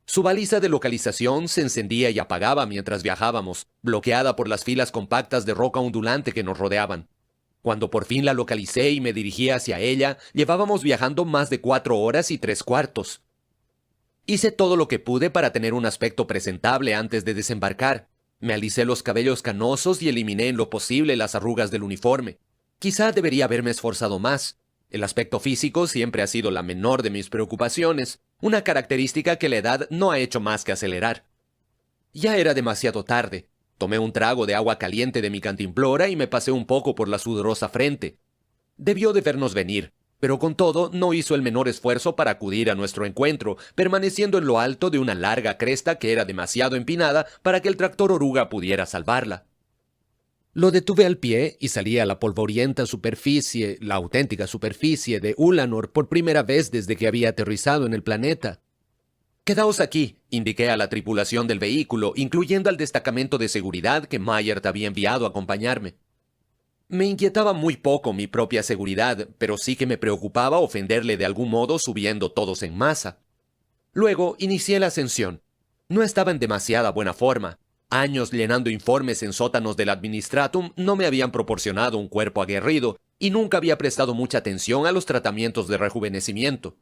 Su baliza de localización se encendía y apagaba mientras viajábamos, bloqueada por las filas compactas de roca ondulante que nos rodeaban. Cuando por fin la localicé y me dirigí hacia ella, llevábamos viajando más de 4 horas y 3/4. Hice todo lo que pude para tener un aspecto presentable antes de desembarcar. Me alisé los cabellos canosos y eliminé en lo posible las arrugas del uniforme. Quizá debería haberme esforzado más. El aspecto físico siempre ha sido la menor de mis preocupaciones, una característica que la edad no ha hecho más que acelerar. Ya era demasiado tarde. Tomé un trago de agua caliente de mi cantimplora y me pasé un poco por la sudorosa frente. Debió de vernos venir, pero con todo no hizo el menor esfuerzo para acudir a nuestro encuentro, permaneciendo en lo alto de una larga cresta que era demasiado empinada para que el tractor oruga pudiera salvarla. Lo detuve al pie y salí a la polvorienta superficie, la auténtica superficie de Ulanor por primera vez desde que había aterrizado en el planeta. «Quedaos aquí», indiqué a la tripulación del vehículo, incluyendo al destacamento de seguridad que Mayer te había enviado a acompañarme. Me inquietaba muy poco mi propia seguridad, pero sí que me preocupaba ofenderle de algún modo subiendo todos en masa. Luego inicié la ascensión. No estaba en demasiada buena forma. Años llenando informes en sótanos del Administratum no me habían proporcionado un cuerpo aguerrido y nunca había prestado mucha atención a los tratamientos de rejuvenecimiento.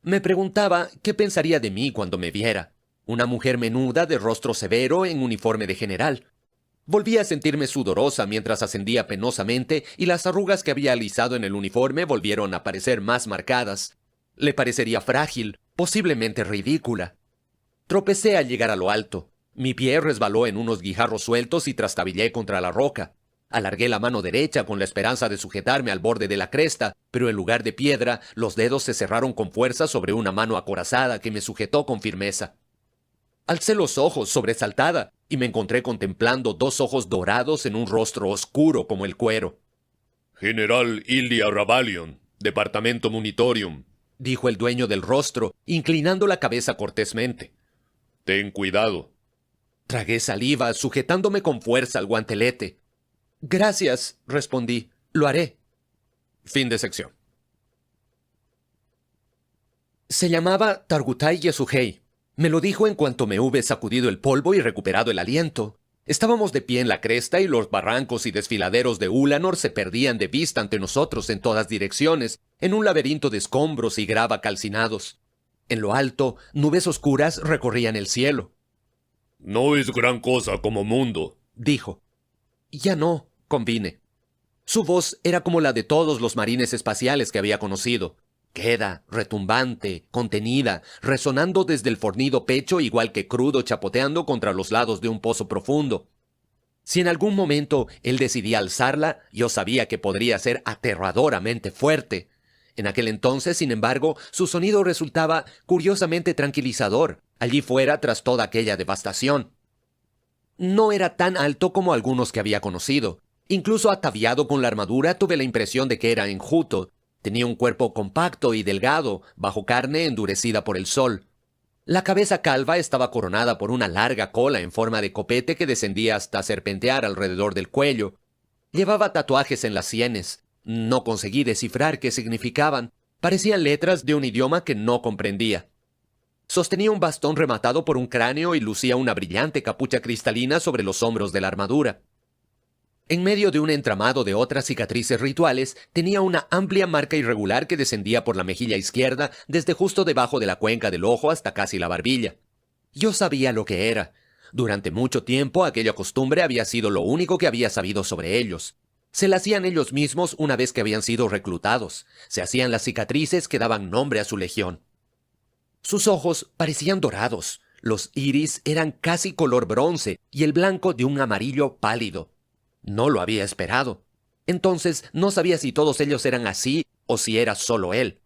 Me preguntaba qué pensaría de mí cuando me viera. Una mujer menuda de rostro severo en uniforme de general. Volví a sentirme sudorosa mientras ascendía penosamente y las arrugas que había alisado en el uniforme volvieron a parecer más marcadas. Le parecería frágil, posiblemente ridícula. Tropecé al llegar a lo alto. Mi pie resbaló en unos guijarros sueltos y trastabillé contra la roca. Alargué la mano derecha con la esperanza de sujetarme al borde de la cresta, pero en lugar de piedra, los dedos se cerraron con fuerza sobre una mano acorazada que me sujetó con firmeza. Alcé los ojos, sobresaltada, y me encontré contemplando 2 ojos dorados en un rostro oscuro como el cuero. General Ilya Ravalion, Departamento Munitorium, dijo el dueño del rostro, inclinando la cabeza cortésmente. Ten cuidado. Tragué saliva, sujetándome con fuerza al guantelete. Gracias, respondí. Lo haré. Fin de sección. Se llamaba Targutai Yasuhei. Me lo dijo en cuanto me hube sacudido el polvo y recuperado el aliento. Estábamos de pie en la cresta y los barrancos y desfiladeros de Ulanor se perdían de vista ante nosotros en todas direcciones, en un laberinto de escombros y grava calcinados. En lo alto, nubes oscuras recorrían el cielo. No es gran cosa como mundo, dijo. Ya no, convine. Su voz era como la de todos los marines espaciales que había conocido. Queda, retumbante, contenida, resonando desde el fornido pecho igual que crudo chapoteando contra los lados de un pozo profundo. Si en algún momento él decidía alzarla, yo sabía que podría ser aterradoramente fuerte. En aquel entonces, sin embargo, su sonido resultaba curiosamente tranquilizador, allí fuera tras toda aquella devastación. No era tan alto como algunos que había conocido. Incluso ataviado con la armadura tuve la impresión de que era enjuto. Tenía un cuerpo compacto y delgado, bajo carne endurecida por el sol. La cabeza calva estaba coronada por una larga cola en forma de copete que descendía hasta serpentear alrededor del cuello. Llevaba tatuajes en las sienes. No conseguí descifrar qué significaban. Parecían letras de un idioma que no comprendía. Sostenía un bastón rematado por un cráneo y lucía una brillante capucha cristalina sobre los hombros de la armadura. En medio de un entramado de otras cicatrices rituales, tenía una amplia marca irregular que descendía por la mejilla izquierda desde justo debajo de la cuenca del ojo hasta casi la barbilla. Yo sabía lo que era. Durante mucho tiempo aquella costumbre había sido lo único que había sabido sobre ellos. Se la hacían ellos mismos una vez que habían sido reclutados. Se hacían las cicatrices que daban nombre a su legión. Sus ojos parecían dorados. Los iris eran casi color bronce y el blanco de un amarillo pálido. No lo había esperado. Entonces no sabía si todos ellos eran así o si era solo él.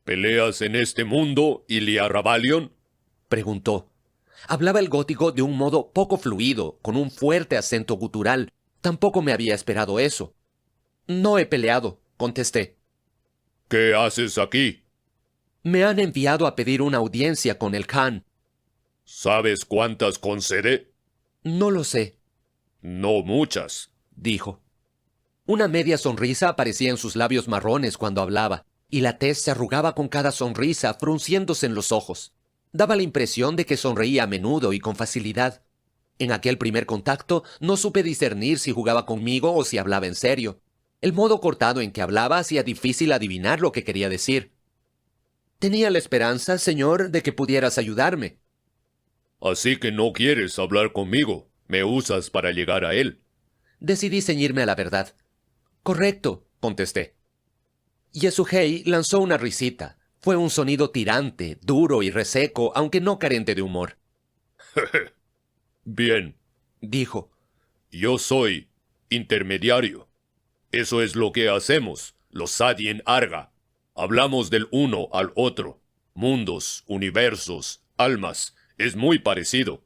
¿Peleas en este mundo, Ilia Ravalion? Preguntó. Hablaba el gótico de un modo poco fluido, con un fuerte acento gutural. Tampoco me había esperado eso. No he peleado, contesté. ¿Qué haces aquí? Me han enviado a pedir una audiencia con el Khan. ¿Sabes cuántas concede? No lo sé, No muchas. dijo. Una media sonrisa aparecía en sus labios marrones cuando hablaba, y la tez se arrugaba con cada sonrisa, frunciéndose en los ojos. Daba la impresión de que sonreía a menudo y con facilidad. En aquel primer contacto no supe discernir si jugaba conmigo o si hablaba en serio. El modo cortado en que hablaba hacía difícil adivinar lo que quería decir. Tenía la esperanza, señor, de que pudieras ayudarme. Así que no quieres hablar conmigo. Me usas para llegar a él. Decidí ceñirme a la verdad. Correcto, contesté. Yasuhei lanzó una risita. Fue un sonido tirante, duro y reseco, aunque no carente de humor. Bien, Dijo. yo soy intermediario. Eso es lo que hacemos, los Sadien Arga. Hablamos del uno al otro. Mundos, universos, almas. Es muy parecido.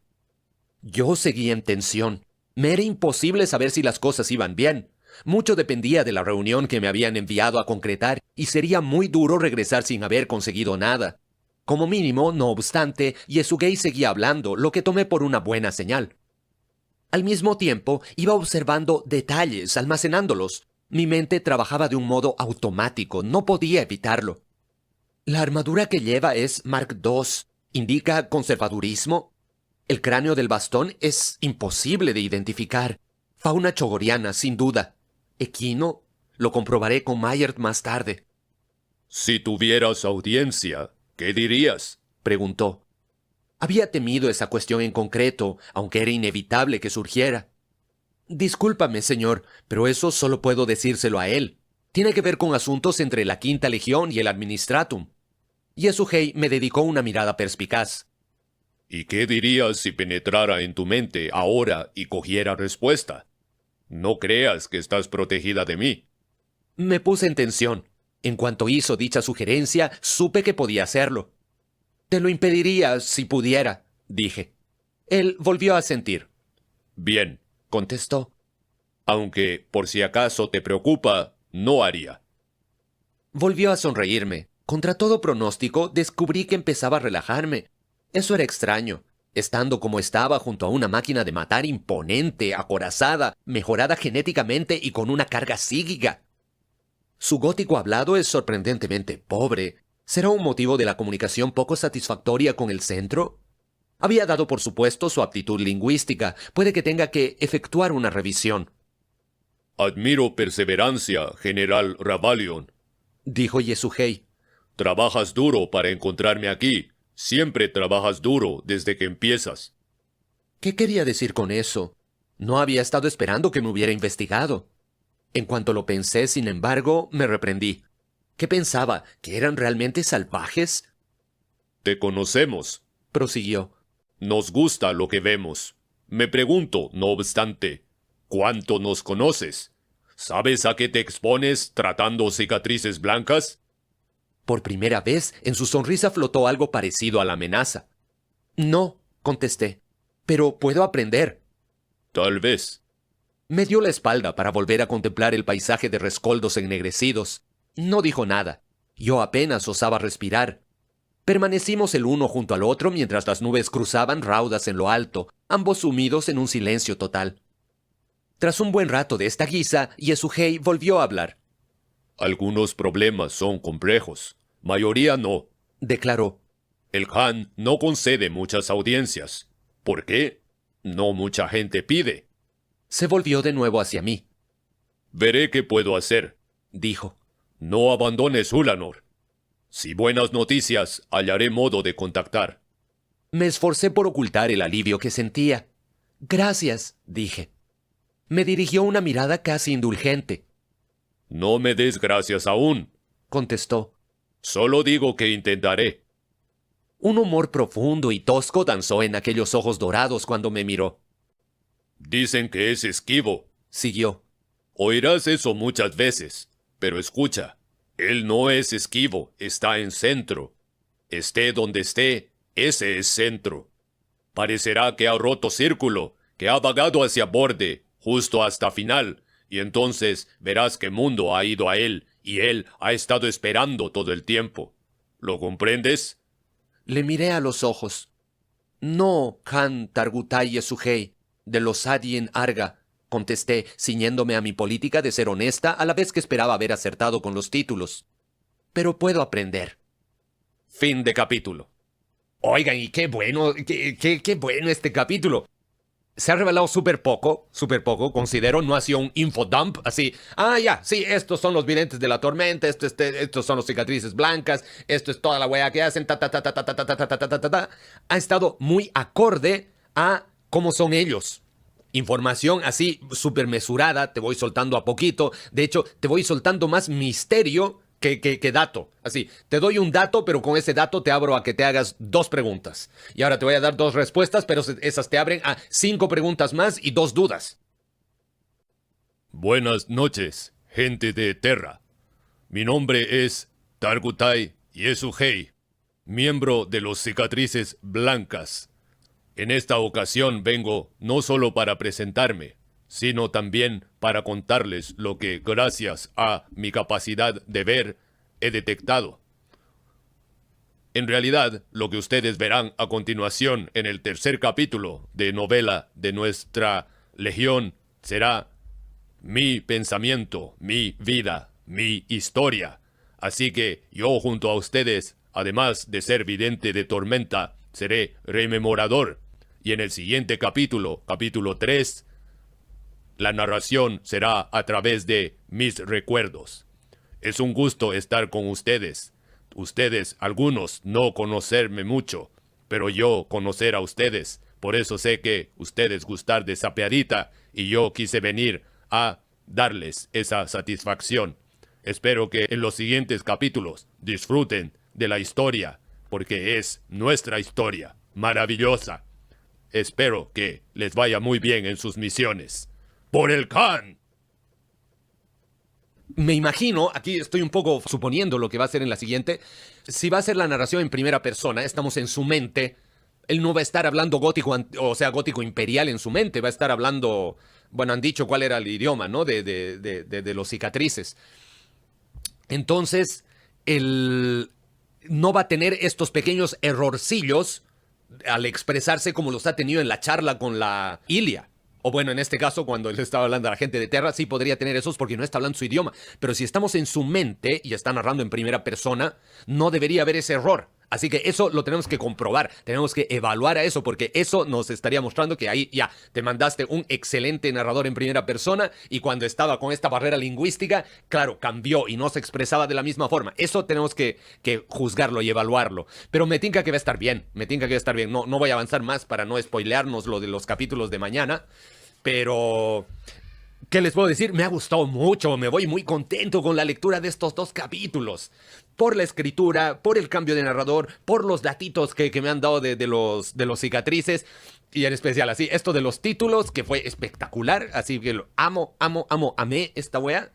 Yo seguía en tensión. Me era imposible saber si las cosas iban bien. Mucho dependía de la reunión que me habían enviado a concretar, y sería muy duro regresar sin haber conseguido nada. Como mínimo, no obstante, Yesugei seguía hablando, lo que tomé por una buena señal. Al mismo tiempo, iba observando detalles, almacenándolos. Mi mente trabajaba de un modo automático, no podía evitarlo. La armadura que lleva es Mark II. ¿Indica conservadurismo? El cráneo del bastón es imposible de identificar. Fauna chogoriana, sin duda. Equino, lo comprobaré con Mayert más tarde. Si tuvieras audiencia, ¿qué dirías? Preguntó. Había temido esa cuestión en concreto, aunque era inevitable que surgiera. Discúlpame, señor, pero eso solo puedo decírselo a él. Tiene que ver con asuntos entre la Quinta Legión y el Administratum. Yasuhei me dedicó una mirada perspicaz. ¿Y qué dirías si penetrara en tu mente ahora y cogiera respuesta? No creas que estás protegida de mí. Me puse en tensión. En cuanto hizo dicha sugerencia, supe que podía hacerlo. Te lo impediría si pudiera, dije. Él volvió a asentir. Bien, Contestó. aunque por si acaso te preocupa, no haría. Volvió a sonreírme. Contra todo pronóstico, descubrí que empezaba a relajarme. Eso era extraño. Estando como estaba junto a una máquina de matar imponente, acorazada, mejorada genéticamente y con una carga psíquica. Su gótico hablado es sorprendentemente pobre. ¿Será un motivo de la comunicación poco satisfactoria con el centro? Había dado por supuesto su aptitud lingüística. Puede que tenga que efectuar una revisión. Admiro perseverancia, General Ravalion. Dijo Yasuhei. Trabajas duro para encontrarme aquí. Siempre trabajas duro desde que empiezas. ¿Qué quería decir con eso? No había estado esperando que me hubiera investigado. En cuanto lo pensé, sin embargo, me reprendí. ¿Qué pensaba? ¿Que eran realmente salvajes? Te conocemos. Prosiguió. Nos gusta lo que vemos. Me pregunto, no obstante, ¿cuánto nos conoces? ¿Sabes a qué te expones tratando cicatrices blancas? Por primera vez, en su sonrisa flotó algo parecido a la amenaza. No, contesté, pero puedo aprender. Tal vez. Me dio la espalda para volver a contemplar el paisaje de rescoldos ennegrecidos. No dijo nada. Yo apenas osaba respirar. Permanecimos el uno junto al otro mientras las nubes cruzaban raudas en lo alto, ambos sumidos en un silencio total. Tras un buen rato de esta guisa, Yesuhei volvió a hablar. Algunos problemas son complejos. Mayoría no. Declaró. El Han no concede muchas audiencias. ¿Por qué? No mucha gente pide. Se volvió de nuevo hacia mí. Veré qué puedo hacer. Dijo. No abandones Ulanor. Si buenas noticias, hallaré modo de contactar. Me esforcé por ocultar el alivio que sentía. Gracias, dije. Me dirigió una mirada casi indulgente. No me des gracias aún, contestó. Solo digo que intentaré. Un humor profundo y tosco danzó en aquellos ojos dorados cuando me miró. Dicen que es esquivo, siguió. Oirás eso muchas veces, pero escucha, él no es esquivo, está en centro. Esté donde esté, ese es centro. Parecerá que ha roto círculo, que ha vagado hacia borde, justo hasta final, y entonces verás que mundo ha ido a él, y él ha estado esperando todo el tiempo. ¿Lo comprendes? Le miré a los ojos. No, Han Targutai Yesuhei, de los Adien Arga, contesté, ciñéndome a mi política de ser honesta a la vez que esperaba haber acertado con los títulos. Pero puedo aprender. Fin de capítulo. Oigan, y qué bueno, qué bueno este capítulo. Se ha revelado súper poco, considero, no ha sido un infodump, así, sí, estos son los videntes de la tormenta, estos son los cicatrices blancas, esto es toda la weá que hacen, Ha estado muy acorde a cómo son ellos. Información así, súper mesurada, te voy soltando a poquito, de hecho, te voy soltando más misterio que dato. Así, te doy un dato, pero con ese dato te abro a que te hagas 2 preguntas. Y ahora te voy a dar 2 respuestas, pero esas te abren a 5 preguntas más y 2 dudas. Buenas noches, gente de Terra. Mi nombre es Targutai Yesuhei, miembro de los Cicatrices Blancas. En esta ocasión vengo no solo para presentarme, sino también para contarles lo que, gracias a mi capacidad de ver, he detectado. En realidad, lo que ustedes verán a continuación en el 3er capítulo de novela de nuestra legión será mi pensamiento, mi vida, mi historia. Así que yo junto a ustedes, además de ser vidente de tormenta, seré rememorador. Y en el siguiente capítulo, capítulo 3, la narración será a través de mis recuerdos. Es un gusto estar con ustedes. Ustedes, algunos, no conocerme mucho, pero yo conocer a ustedes. Por eso sé que ustedes gustar de sapeadita y yo quise venir a darles esa satisfacción. Espero que en los siguientes capítulos disfruten de la historia, porque es nuestra historia, maravillosa. Espero que les vaya muy bien en sus misiones. ¡Por el Khan! Me imagino, aquí estoy un poco suponiendo lo que va a ser en la siguiente. Si va a ser la narración en primera persona, estamos en su mente. Él no va a estar hablando gótico, o sea, gótico imperial en su mente. Va a estar hablando, bueno, han dicho cuál era el idioma, ¿no? De los cicatrices. Entonces, él no va a tener estos pequeños errorcillos al expresarse como los ha tenido en la charla con la Ilia. O bueno, en este caso, cuando él estaba hablando a la gente de Terra, sí podría tener esos porque no está hablando su idioma. Pero si estamos en su mente y está narrando en primera persona, no debería haber ese error. Así que eso lo tenemos que comprobar, tenemos que evaluar a eso, porque eso nos estaría mostrando que ahí ya te mandaste un excelente narrador en primera persona y cuando estaba con esta barrera lingüística, claro, cambió y no se expresaba de la misma forma. Eso tenemos que juzgarlo y evaluarlo. Pero me tinca que va a estar bien, No voy a avanzar más para no spoilearnos lo de los capítulos de mañana, pero... ¿qué les puedo decir? Me ha gustado mucho, me voy muy contento con la lectura de estos 2 capítulos. Por la escritura, por el cambio de narrador, por los datitos que me han dado de los cicatrices. Y en especial, así, esto de los títulos, que fue espectacular. Así que lo amé esta wea.